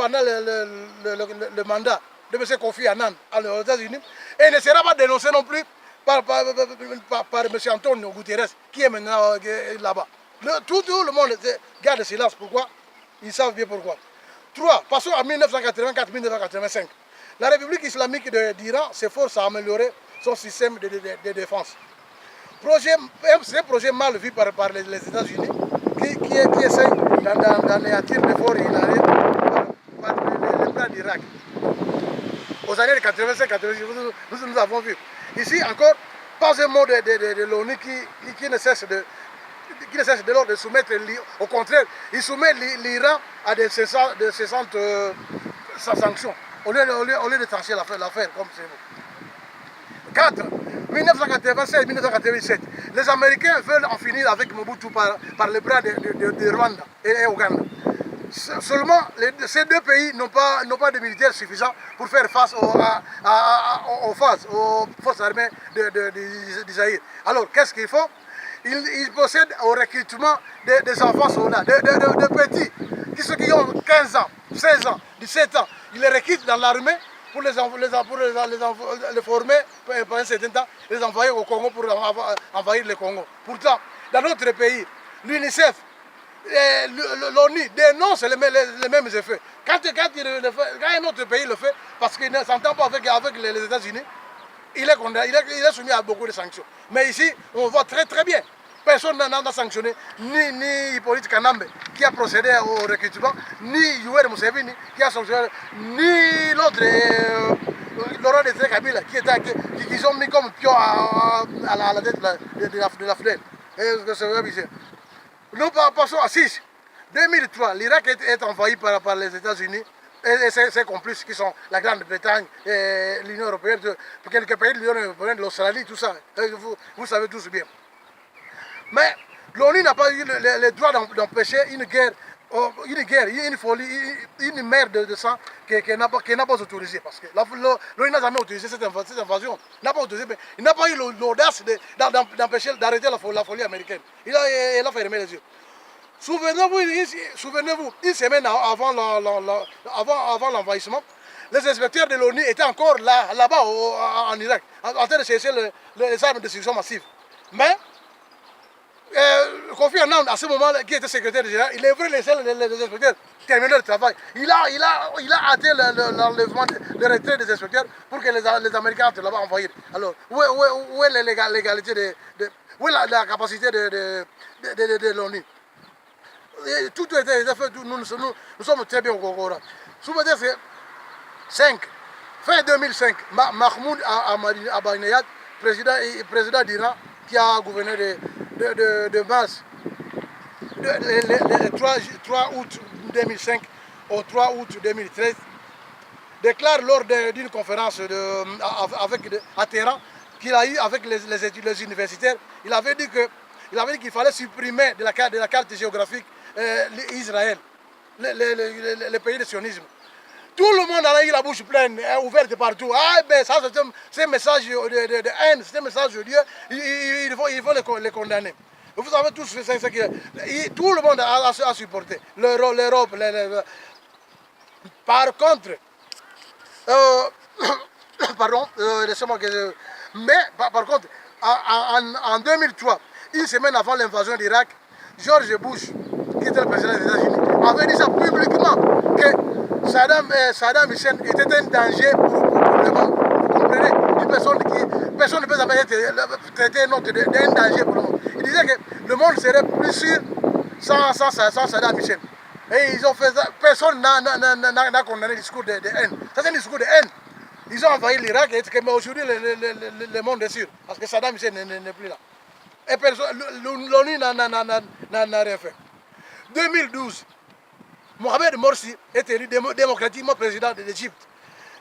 S1: mandat de M. Kofi Annan aux États-Unis, et ne sera pas dénoncé non plus par M. Antonio Guterres, qui est maintenant là-bas. Tout le monde garde silence. Pourquoi? Ils savent bien pourquoi. 3. Passons à 1984-1985. La République islamique d'Iran s'efforce à améliorer son système de défense. C'est un projet mal vu par les États-Unis, qui essaye d'anéantir l'effort iraniens par le plan d'Irak. Aux années 85-86, nous avons vu. Ici encore, pas un mot de l'ONU qui ne cesse de soumettre l'Iran. Au contraire, il soumet l'Iran à des cessantes sanctions, au lieu de trancher l'affaire comme c'est vous. 4. 1996-1997, les Américains veulent en finir avec Mobutu par le bras de Rwanda et Ouganda. Seulement, ces deux pays n'ont pas de militaires suffisants pour faire face aux forces armées d'Israël. Alors, qu'est-ce qu'ils font? Ils procèdent au recrutement des enfants soldats, de petits, ceux qui ont 15 ans, 16 ans, 17 ans. Ils les recrutent dans l'armée pour les former pendant un certain temps, les envoyer au Congo pour envahir le Congo. Pourtant, dans notre pays, l'UNICEF, l'ONU dénonce les mêmes effets. Quand un autre pays le fait, parce qu'il ne s'entend pas avec les États-Unis, il est soumis à beaucoup de sanctions. Mais ici, on voit très bien. Personne n'a sanctionné, ni Hippolyte Kanambe qui a procédé au recrutement, ni Yoweri Museveni qui a sanctionné, ni l'autre, Laurent Desire Kabila, qui sont mis comme pion à la tête de la FDL. Nous passons à 6. 2003, l'Irak est envahi par les États-Unis et ses complices qui sont la Grande-Bretagne et l'Union européenne, quelques pays de l'Union européenne, l'Australie, tout ça. Vous savez tous bien. Mais l'ONU n'a pas eu le droit d'empêcher une guerre, une folie, une mer de sang qui n'a pas autorisé. Parce que l'ONU n'a jamais autorisé cette invasion. N'a pas autorisé, mais il n'a pas eu l'audace d'empêcher, d'arrêter la folie américaine. Il a fermé les yeux. Souvenez-vous, une semaine avant l'envahissement, les inspecteurs de l'ONU étaient encore là-bas en Irak, en train de chercher les armes de destruction massive. Mais Kofi Annan, à ce moment-là, qui était secrétaire général, il devrait laisser les inspecteurs terminer le travail. Il a hâté l'enlèvement, le retrait des inspecteurs pour que les Américains entrent là-bas envahir. Alors, où est l'égalité où est la capacité de l'ONU? Tout a été fait, nous sommes très bien au courant. Souvenez-vous, c'est 5. Fin 2005, Mahmoud Ahmadinejad, président d'Iran, qui a gouverné de mars, le 3 août 2005 au 3 août 2013, déclare lors d'une conférence à Téhéran qu'il a eu avec les universitaires, il avait dit qu'il fallait supprimer de la carte géographique Israël, le pays du sionisme. Tout le monde a eu la bouche pleine, ouverte partout. Ah, ben ça, c'est un message de haine, c'est un message de Dieu. Il faut les condamner. Vous savez tous ce que tout le monde a supporté. L'Europe. Par contre, pardon, laissez-moi que mais par contre, en 2003, une semaine avant l'invasion d'Irak, George Bush, qui était le président des États-Unis, avait dit ça publiquement que Saddam Hussein était un danger pour le monde. Vous comprenez? Personne ne peut jamais traiter un autre d'un danger pour le monde. Il disait que le monde serait plus sûr sans Saddam Hussein. Et ils ont fait ça. Personne n'a condamné le discours de haine. Ça, c'est un discours de haine. Ils ont envahi l'Irak, mais aujourd'hui, le monde est sûr. Parce que Saddam Hussein n'est plus là. Et l'ONU n'a rien fait. 2012, Mohamed Morsi est élu démocratiquement président de l'Égypte.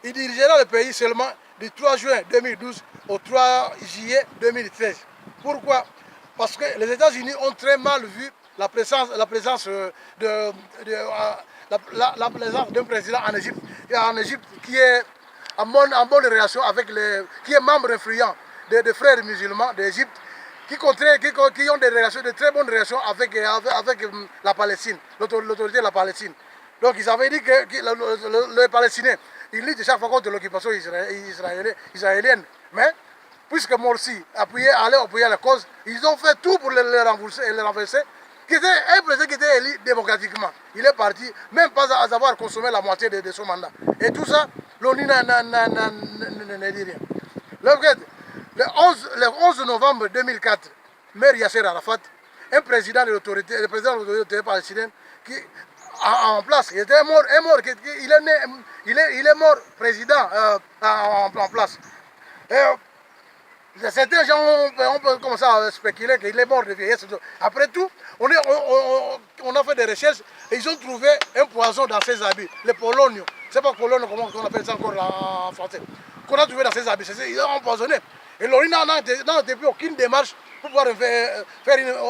S1: Il dirigera le pays seulement du 3 juin 2012 au 3 juillet 2013. Pourquoi? Parce que les États-Unis ont très mal vu la présence d'un président en Égypte. Et en Égypte qui est en bonne relation qui est membre influent des frères musulmans d'Égypte, qui ont de très bonnes relations avec la Palestine, l'autorité de la Palestine. Donc ils avaient dit que les Palestiniens, ils luttent chaque fois contre l'occupation israélienne. Mais puisque Morsi allait appuyer la cause, ils ont fait tout pour le renverser, qui était un président qui était élu démocratiquement. Il est parti, même pas à avoir consommé la moitié de son mandat. Et tout ça, l'ONU ne dit rien. Le 11 novembre 2004, Maire Yasser Arafat un président de l'autorité, le président de l'autorité palestinienne qui en place, il était mort, il est mort président en place. Et, certains gens, on peut commencer à spéculer qu'il est mort de vieillesse. Après tout, on a fait des recherches et ils ont trouvé un poison dans ses habits, le polonium. C'est pas polonium, comment on appelle ça encore en français. Qu'on a trouvé dans ses habits, ils l'ont empoisonné. Et l'ONU n'a depuis aucune démarche pour pouvoir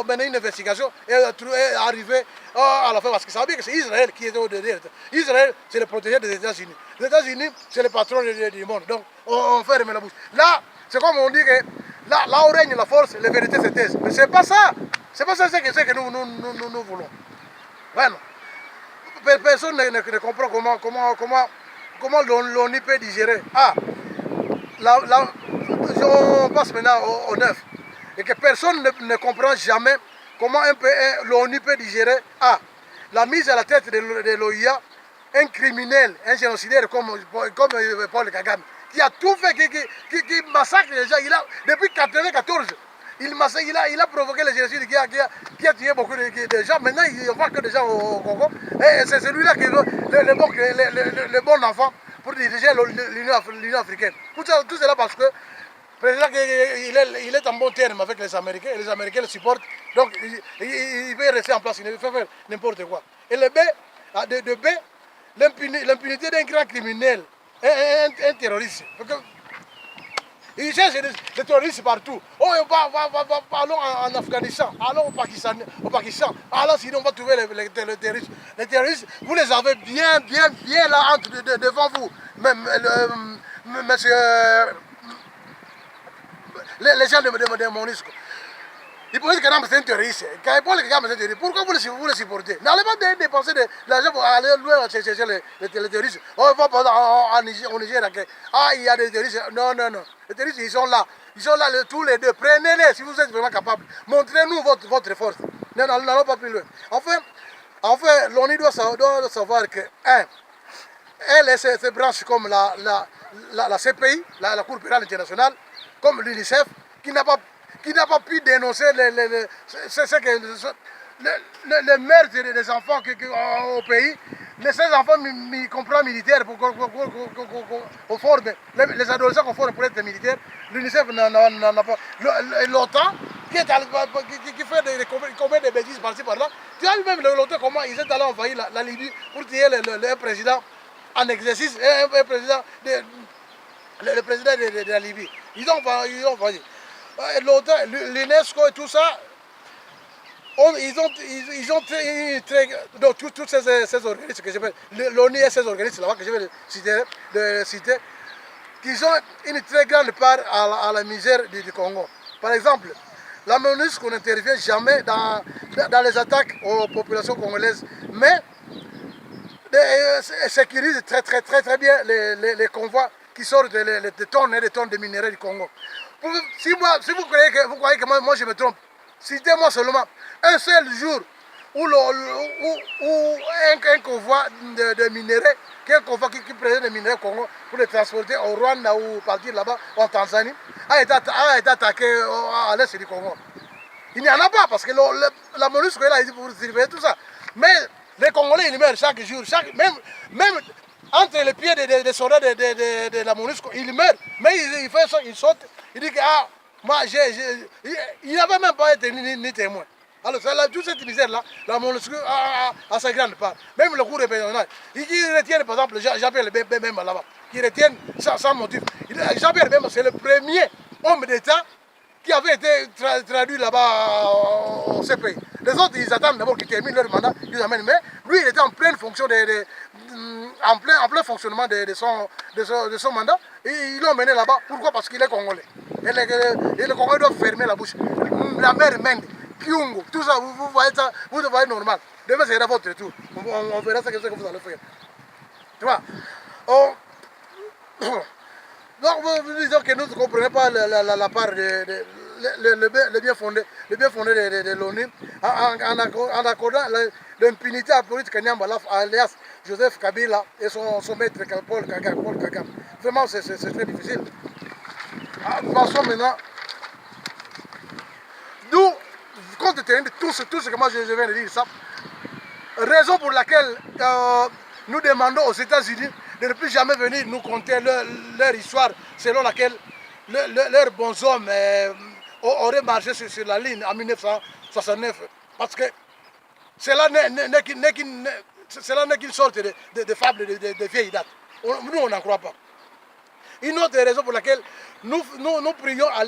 S1: mener une investigation et arriver à la fin. Parce que ça veut dire que c'est Israël qui est au derrière. Israël, c'est le protégé des États-Unis. Les États-Unis, c'est le patron du monde. Donc, on ferme la bouche. Là, c'est comme on dit que là où règne la force, la vérité se taise. Mais c'est pas ça. C'est pas ça que nous voulons. Bueno. Personne ne comprend comment l'ONU peut digérer. On passe maintenant au neuf. Et que personne ne comprend jamais comment l'ONU peut digérer la mise à la tête de l'OIA un criminel, un génocidaire comme Paul Kagame, qui a tout fait, qui massacre les gens. Depuis 1994, il a provoqué le génocide qui a tué beaucoup de gens. Maintenant, il n'y a pas que des gens au Congo. Et c'est celui-là qui est le bon enfant pour diriger l'Union africaine. Tout cela parce que le président il est en bon terme avec les Américains, et les Américains le supportent. Donc, il veut rester en place, il veut faire n'importe quoi. Et le B, l'impunité d'un grand criminel, un terroriste. Ils cherchent des terroristes partout. Allons en Afghanistan, allons au Pakistan. Alors sinon on va trouver les terroristes. Les terroristes, vous les avez bien là devant vous. Monsieur, les gens de Monisco. Il pourrait dire que c'est un terroriste. Pourquoi vous le supportez? N'allez pas dépenser de l'argent pour aller loin chercher les terroristes. On va pas au Niger. Il y a des terroristes. Non. Les terroristes, ils sont là. Ils sont là tous les deux. Prenez-les si vous êtes vraiment capable. Montrez-nous votre force. N'allons pas plus loin. Enfin, l'ONU doit savoir que, elle et ses branches comme la CPI, la Cour pénale internationale, comme l'UNICEF, qui n'a pas pu dénoncer le meurtre des enfants au pays. Ces enfants comprennent militaires pour qu'on forme, les adolescents qu'on forme pour être militaires. L'UNICEF n'en a pas. L'OTAN, qui fait combien de bêtises par-ci par-là. Tu as vu même l'OTAN comment ils étaient allés envahir la Libye pour tuer le président en exercice, le président de la Libye. Ils ont envahi. L'UNESCO et tout ça, ils ont toutes ces organismes que je vais, l'ONU et ces organismes là-bas que je vais citer, qui ont une très grande part à la misère du Congo. Par exemple, la MONUSCO n'intervient jamais dans les attaques aux populations congolaises, mais sécurise très bien les convois qui sortent des tonnes et des tonnes de minerais du Congo. Si vous croyez que moi je me trompe, citez-moi seulement un seul jour où un convoi de minerais, un convoi qui prenait des minerais au Congo pour les transporter au Rwanda ou partir là-bas en Tanzanie, a été attaqué à l'est du Congo. Il n'y en a pas parce que la MONUSCO est là pour surveiller tout ça. Mais les Congolais, ils meurent chaque jour, même entre les pieds des soldats de la MONUSCO, ils meurent. Mais il fait ça, il saute, il dit que moi, il n'avait même pas été ni témoin. Alors, toute cette misère-là, la MONUSCO a sa grande part. Même le cours régional, ils retiennent par exemple Jean-Pierre Bemba là-bas, qui retiennent sans motif. Jean-Pierre Bemba, c'est le premier homme d'État qui avait été traduit là-bas au CPI. Les autres, ils attendent d'abord qu'ils terminent leur mandat, ils amènent. Mais lui, il était en pleine fonction, en plein fonctionnement de son mandat. Et ils l'ont mené là-bas. Pourquoi? Parce qu'il est congolais. Et les Congolais doivent fermer la bouche. La mer Mende, Kyungu, tout ça, vous voyez ça, vous le voyez normal. Demain, c'est votre tour. On verra ce que vous allez faire. Tu vois? Donc, vous disons que nous ne comprenons pas la part le bien fondé de l'ONU en accordant l'impunité à Maurice Kanyamba, alias Joseph Kabila et son maître Paul Kagame. Vraiment, c'est très difficile. Passons maintenant. Nous, compte tenu de tout ce que moi je viens de dire, ça, raison pour laquelle nous demandons aux États-Unis de ne plus jamais venir nous conter leur histoire selon laquelle leurs bons hommes auraient marché sur la ligne en 1969. Parce que cela n'est qu'une sorte de fable de vieille date. Nous, on n'en croit pas. Une autre raison pour laquelle nous prions à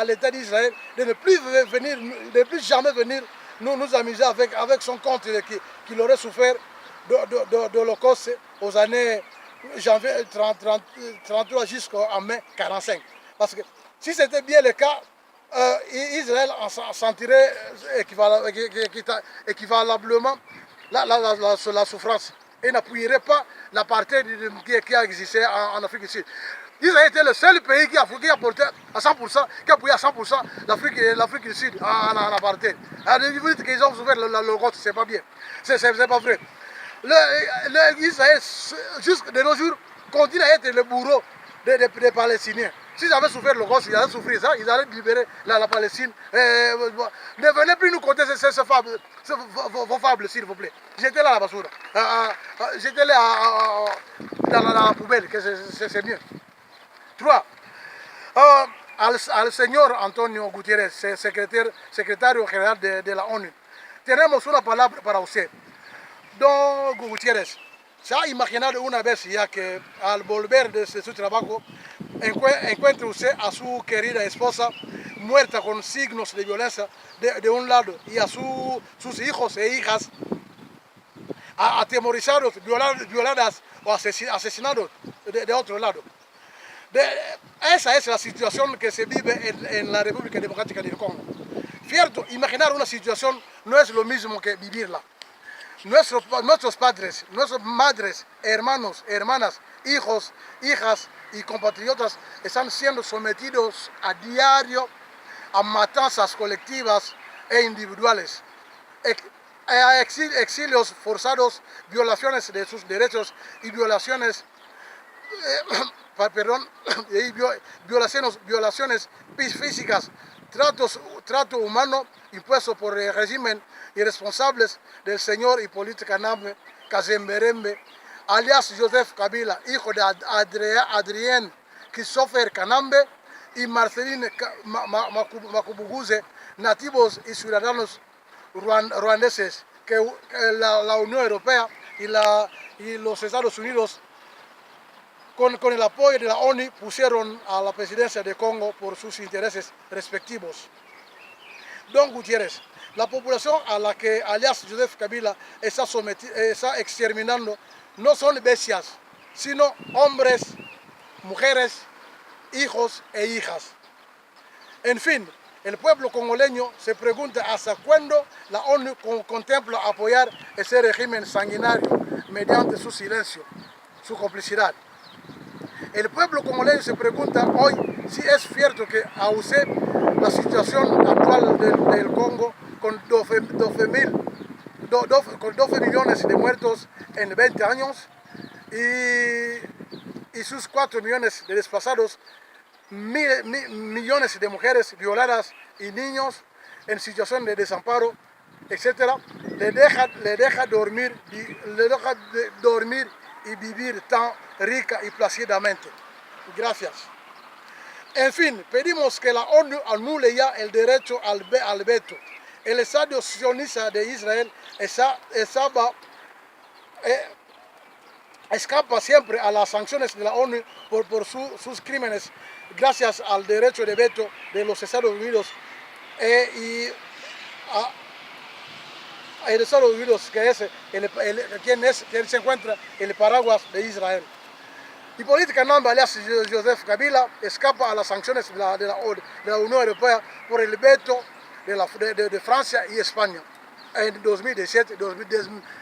S1: l'État d'Israël de ne plus venir, de ne plus jamais venir nous amuser avec son compte qu'il aurait souffert de l'Holocauste aux années janvier 33 jusqu'en mai 45. Parce que si c'était bien le cas, Israël en sentirait équivalablement la souffrance et n'appuierait pas l'apartheid qui a existé en Afrique du Sud. Israël était le seul pays qui a porté à 100%, qui a appuyé à 100% l'Afrique du Sud en apartheid. Alors, vous dites qu'ils ont souffert l'Holocauste, c'est pas bien. C'est pas vrai. Israël, jusqu'à de nos jours, continue à être le bourreau des Palestiniens. S'ils avaient souffert l'Holocauste, ils allaient souffrir ça, ils allaient libérer la Palestine. Ne venez plus nous conter vos fables, s'il vous plaît. J'étais là à la basura. J'étais là dans la poubelle, c'est mieux. 3. Al señor Antonio Gutiérrez, secretario general de la ONU. Tenemos una palabra para usted. Don Gutiérrez, ¿se ha imaginado una vez ya que al volver de su trabajo encuentre usted a su querida esposa muerta con signos de violencia de un lado y a sus hijos e hijas atemorizados, violadas o asesinados de otro lado? Esa es la situación que se vive en la República Democrática del Congo. Cierto, imaginar una situación no es lo mismo que vivirla. Nuestros padres, nuestras madres, hermanos, hermanas, hijos, hijas y compatriotas están siendo sometidos a diario a matanzas colectivas e individuales, a exilios forzados, violaciones de sus derechos y violaciones violaciones físicas, trato humano impuesto por el régimen irresponsables del señor Hippolyte Kazembe, alias Joseph Kabila, hijo de Adrien Christopher Kanambe y Marceline Makubuguze, nativos y ciudadanos ruandeses que la Unión Europea y los Estados Unidos con el apoyo de la ONU pusieron a la presidencia de Congo por sus intereses respectivos. Don Gutiérrez, la población a la que alias Joseph Kabila está exterminando no son bestias, sino hombres, mujeres, hijos e hijas. En fin, el pueblo congoleño se pregunta hasta cuándo la ONU contempla apoyar ese régimen sanguinario mediante su silencio, su complicidad. El pueblo congoleño se pregunta hoy si es cierto que a usted la situación actual del Congo con 12 millones de muertos en 20 años y sus 4 millones de desplazados, millones de mujeres violadas y niños en situación de desamparo, etc., le deja dormir y vivir tan rica y plácidamente. Gracias. En fin, pedimos que la ONU anule ya el derecho al veto. El Estado sionista de Israel escapa siempre a las sanciones de la ONU por sus crímenes, gracias al derecho de veto de los Estados Unidos y el Estados Unidos, que es quien se encuentra en el paraguas de Israel. Hippolyte Kanambe, alias Joseph Kabila, escapa a las sanciones de la Unión Europea por el veto de Francia y España en 2017 y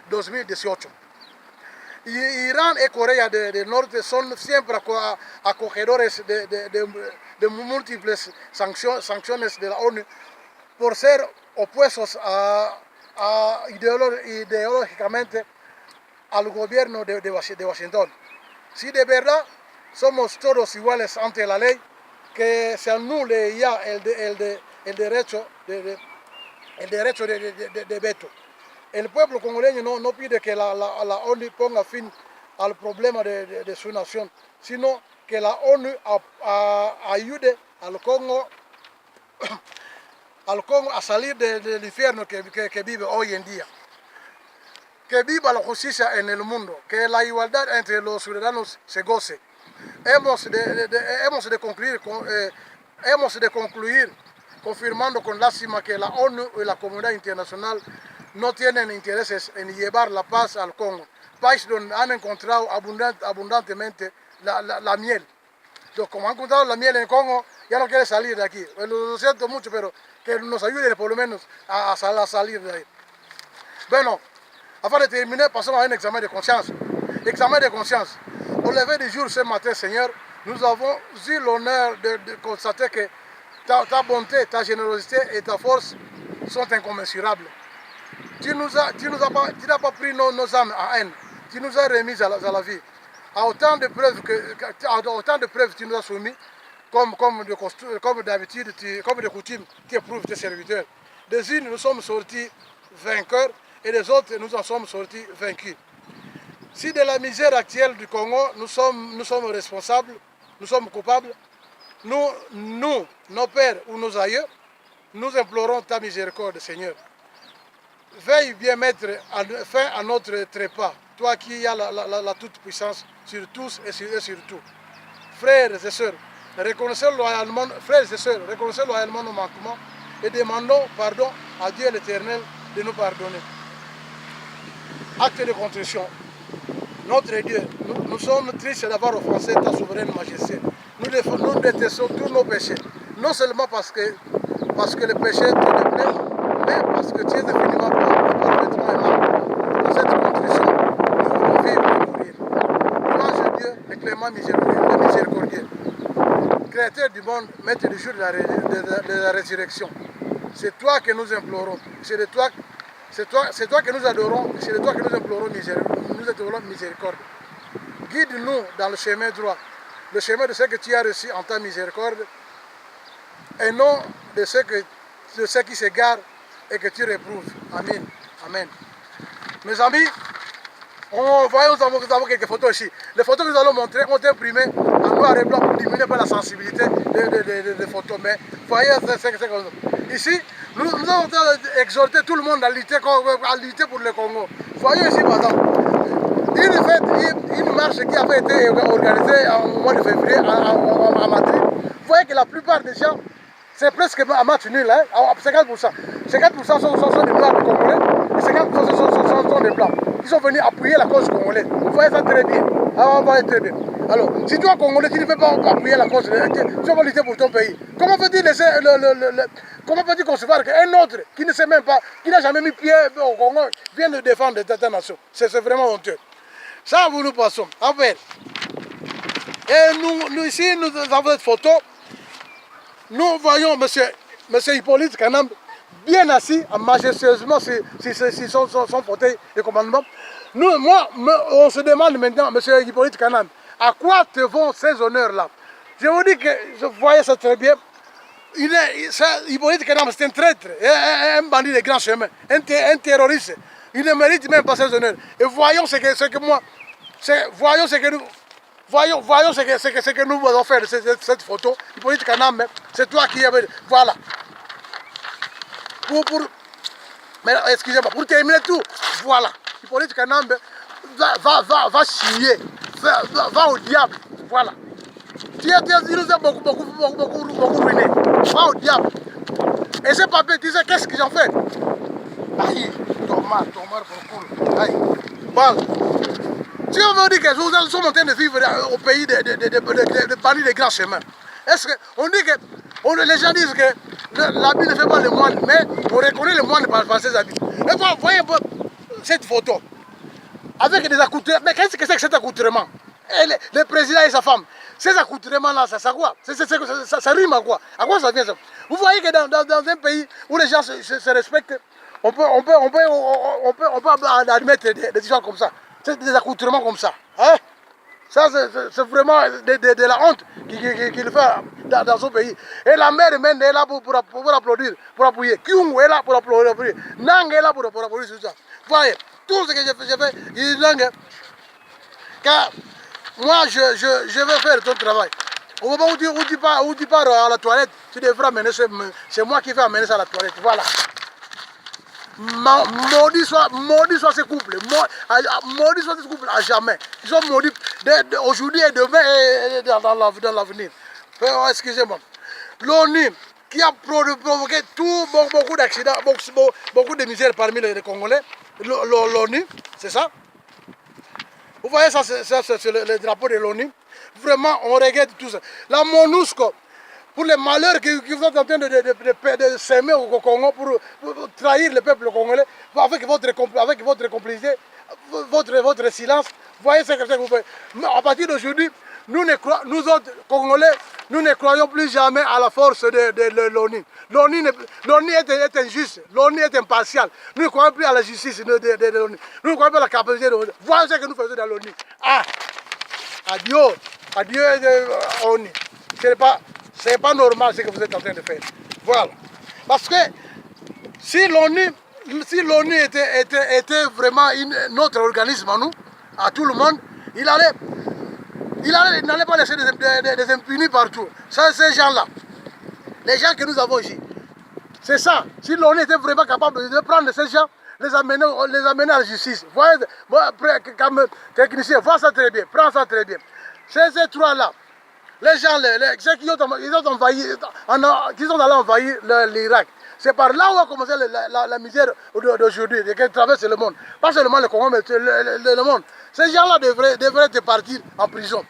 S1: 2018. Y Irán y Corea del Norte son siempre acogedores de múltiples sanciones de la ONU por ser opuestos ideológicamente al gobierno de Washington. Si de verdad somos todos iguales ante la ley, que se anule ya el derecho el derecho de veto. El pueblo congoleño no pide que la ONU ponga fin al problema de su nación, sino que la ONU ayude al Congo a salir del infierno que vive hoy en día. Que viva la justicia en el mundo, que la igualdad entre los ciudadanos se goce. Hemos de concluir confirmando con lástima que la ONU y la comunidad internacional no tienen intereses en llevar la paz al Congo, país donde han encontrado abundantemente la miel. Entonces, como han encontrado la miel en Congo, ya no quiere salir de aquí. Lo siento mucho, pero que nos ayude por lo menos a salir de ahí. Bueno, avant de terminer, passons à un examen de conscience. Examen de conscience. Au lever du jour ce matin, Seigneur, nous avons eu l'honneur de constater que ta bonté, ta générosité et ta force sont incommensurables. Tu n'as pas pris nos âmes en haine. Tu nous as remis à la vie. À autant de preuves tu nous as soumis, comme d'habitude, comme de coutume, tu éprouves tes serviteurs. Des unes, nous sommes sortis vainqueurs et des autres, nous en sommes sortis vaincus. Si de la misère actuelle du Congo, nous sommes responsables, nous sommes coupables, nous, nos pères ou nos aïeux, nous implorons ta miséricorde, Seigneur. Veuille bien mettre fin à notre trépas, toi qui as la toute-puissance sur tous et sur tout. Frères et sœurs, reconnaissez loyalement nos manquements et demandons pardon à Dieu l'Éternel de nous pardonner. Acte de contrition. Notre Dieu, nous sommes tristes d'avoir offensé ta souveraine majesté. Nous détestons tous nos péchés. Non seulement parce que le péché te déplaît, mais parce que tu es infiniment bon et parfaitement aimable. Dans cette contrition, nous voulons vivre et mourir. Louange à Dieu, le clément miséricordieux, créateur du monde, maître du jour de la résurrection. C'est toi que nous implorons. C'est toi que nous adorons, c'est de toi que nous implorons miséricorde. Guide-nous dans le chemin droit, le chemin de ce que tu as reçu en ta miséricorde, et non de ceux qui s'égarent et que tu réprouves. Amen. Amen. Mes amis, nous avons quelques photos ici. Les photos que nous allons montrer ont été imprimées en noir et blanc pour diminuer la sensibilité des photos. Mais voyez ce que c'est. Ici, nous avons exhorté tout le monde à lutter pour le Congo. Voyez ici, par exemple, une marche qui avait été organisée au mois de février à Madrid. Vous voyez que la plupart des gens, c'est presque un match nul, hein, à 50%. 50% sont des blancs congolais et 50% sont des blancs. Ils sont venus appuyer la cause congolaise. Vous voyez ça très bien. On voit très bien. Alors, si toi, Congolais, tu ne veux pas appuyer la cause, tu vas lutter pour ton pays. Comment peux-tu concevoir qu'un autre qui ne sait même pas, qui n'a jamais mis pied au Congo, vienne de défendre ta nation? C'est vraiment honteux. Ça, nous passons. Après, et nous ici, nous avons cette photo. Nous voyons monsieur Hippolyte Kanam bien assis, majestueusement sur son fauteuil de commandement. On se demande maintenant, monsieur Hippolyte Kanam, à quoi te vont ces honneurs-là? Je vous dis que je voyais ça très bien. Hippolyte Kanam, c'est un traître, un bandit de grand chemin, un terroriste. Il ne mérite même pas ces honneurs. Et voyons ce que nous allons faire de cette photo. Hippolyte Kanam, c'est toi qui avais... Voilà. Mais excusez-moi, pour terminer tout, voilà. Hippolyte Kanam va chier, va au diable. Voilà. Il nous a beaucoup ruiné. Va au diable. Et ce papier, tu sais qu'est-ce qu'ils ont fait? Aïe, Thomas pour le coup. Aïe, balle. Si on veut dire que nous sommes en train de vivre au pays de bandits de grands chemins, est-ce qu'on dit que les gens disent que l'habit ne fait pas le moine, mais on reconnaît le moine par ses habits. Et vous voyez cette photo avec des accoutrements. Mais qu'est-ce que c'est que cet accoutrement? Le président et sa femme, ces accoutrements-là, ça quoi? Ça rime à quoi? À quoi ça vient ça? Vous voyez que dans un pays où les gens se respectent, on peut admettre des histoires comme ça. Des accoutrements comme ça. Hein? Ça, c'est vraiment de la honte qu'il fait dans son pays. Et la mère même est là pour applaudir, pour appuyer. Kyung est là pour applaudir. Nang est là pour applaudir sur ça. Voyez, tout ce que j'ai fait, il dit Nang. Car moi, je vais faire ton travail. Au moment où tu pars à la toilette, tu devras amener, c'est moi qui vais amener ça à la toilette. Voilà. Maudit soit ce couple, maudit soit ce couple à jamais. Ils sont maudits aujourd'hui et demain et dans l'avenir. Excusez-moi. L'ONU qui a provoqué beaucoup d'accidents, beaucoup de misère parmi les Congolais. L'ONU, c'est ça. Vous voyez ça, c'est le drapeau de l'ONU. Vraiment, on regrette tout ça. La MONUSCO, pour les malheurs que vous êtes en train de s'aimer au Congo pour trahir le peuple congolais, avec votre complicité, votre silence, voyez ce que vous faites. À partir d'aujourd'hui, nous autres Congolais, nous ne croyons plus jamais à la force de l'ONU. L'ONU est injuste, l'ONU est impartial. Nous ne croyons plus à la justice de l'ONU. Nous ne croyons pas à la capacité de l'ONU. Voyez ce que nous faisons dans l'ONU. Ah, adieu ONU. Ce n'est pas normal ce que vous êtes en train de faire. Voilà. Parce que si l'ONU était vraiment notre organisme à nous, à tout le monde, il n'allait pas laisser des impunis partout. Ça, ces gens-là, les gens que nous avons ici, c'est ça. Si l'ONU était vraiment capable de prendre ces gens, les amener à la justice. Voyez, comme technicien, vois ça très bien, prends ça très bien. Ces trois-là, les gens, ceux qui sont allés envahir l'Irak, c'est par là où a commencé la misère d'aujourd'hui, qui traverse le monde. Pas seulement le Congo, mais le monde. Ces gens-là devraient être partis en prison.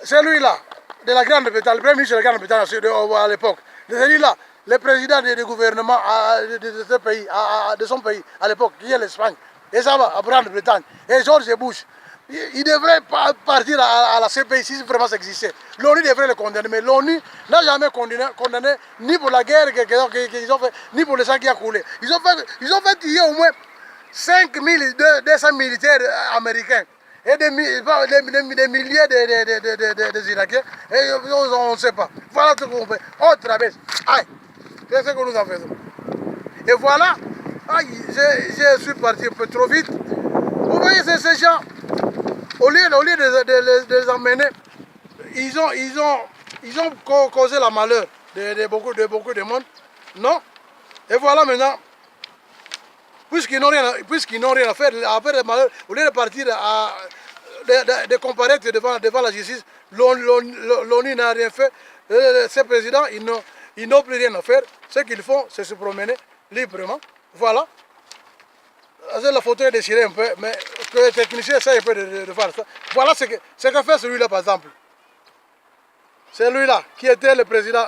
S1: Celui-là, de la Grande-Bretagne, le premier ministre de la Grande-Bretagne à l'époque, celui-là, le président du gouvernement de son pays à l'époque, qui est l'Espagne, et ça va, à Grande-Bretagne, et George Bush. Il devrait partir à la CPI si vraiment ça existait. L'ONU devrait le condamner, mais l'ONU n'a jamais condamné ni pour la guerre qu'ils ont fait, ni pour le sang qui a coulé. Ils ont fait tuer au moins 5200 militaires américains et des milliers d'Irakiens, et on ne sait pas. Voilà ce qu'on fait. On traverse. Aïe, c'est ce que nous en faisons. Et voilà, aïe, je suis parti un peu trop vite. Vous voyez, ces gens, au lieu de les emmener, ils ont causé la malheur de beaucoup de monde. Non. Et voilà maintenant, puisqu'ils n'ont rien à faire le malheur, au lieu de partir de comparaître devant la justice, l'ONU n'a rien fait. Ces présidents, ils n'ont plus rien à faire. Ce qu'ils font, c'est se promener librement. Voilà. La photo est déchirée un peu, mais que les techniciens essayent un peu de faire ça. Voilà ce que fait celui-là, par exemple. Celui-là, qui était le président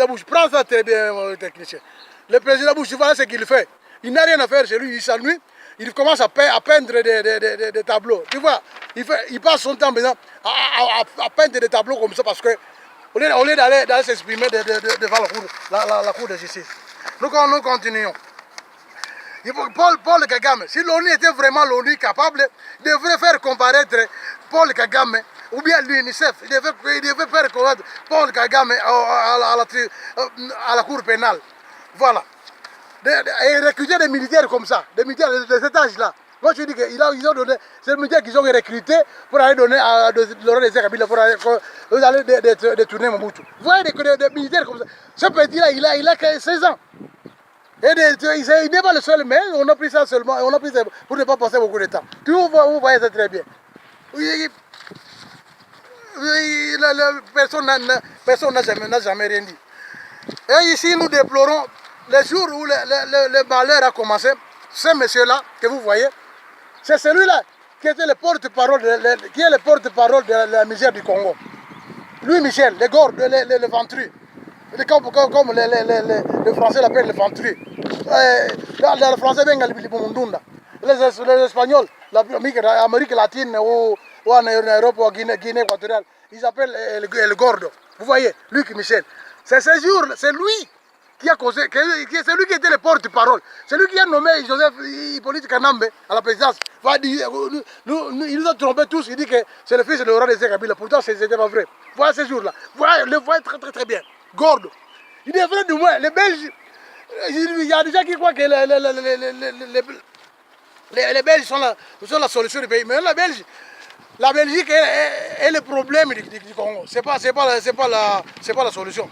S1: Bush. Prends ça très bien, le technicien. Le président Bush, voilà ce qu'il fait. Il n'a rien à faire chez lui, il s'ennuie. Il commence à peindre des tableaux. Tu vois, il passe son temps maintenant à peindre des tableaux comme ça parce que au lieu d'aller s'exprimer devant la cour de justice. Nous continuons. Paul Kagame, si l'ONU était vraiment l'ONU capable, il devrait faire comparaître Paul Kagame, ou bien l'UNICEF, il devrait faire comparaître Paul Kagame à la cour pénale. Voilà. Et recruter des militaires comme ça, des militaires de cet âge-là. Moi je dis qu'ils ont donné, c'est les militaires qu'ils ont recrutés pour aller donner à Laurent Désiré Kabila, pour aller détourner Mobutu. Vous voyez des militaires comme ça. Ce petit-là, il a 16 ans. Et il n'est pas le seul, mais on a pris ça seulement, pour ne pas passer beaucoup de temps. Vous voyez ça très bien. Personne n'a jamais rien dit. Et ici, nous déplorons les jours où le malheur a commencé. Ce monsieur-là, que vous voyez, c'est celui-là qui était le porte-parole de la misère du Congo. Lui, Michel, le gorge, le ventru. Comme les Français l'appellent le ventru. Le Français, les Espagnols, l'Amérique latine ou en Europe ou en Guinée équatoriale, ils appellent le gordo. Vous voyez, Luc Michel. C'est ce jour, c'est lui qui a causé, c'est lui qui était le porte-parole. C'est lui qui a nommé Joseph Hippolyte Kanambe à la présidence. Il nous a trompés tous. Il dit que c'est le fils de Laurent Désiré Kabila. Pourtant, ce n'était pas vrai. Voilà ces jours-là. Voilà, le voit très bien. Gordo. Il est vrai du moins. Les Belges, il y a des gens qui croient que les Belges sont la solution du pays. Mais la Belgique est le problème du Congo. Ce n'est pas la solution.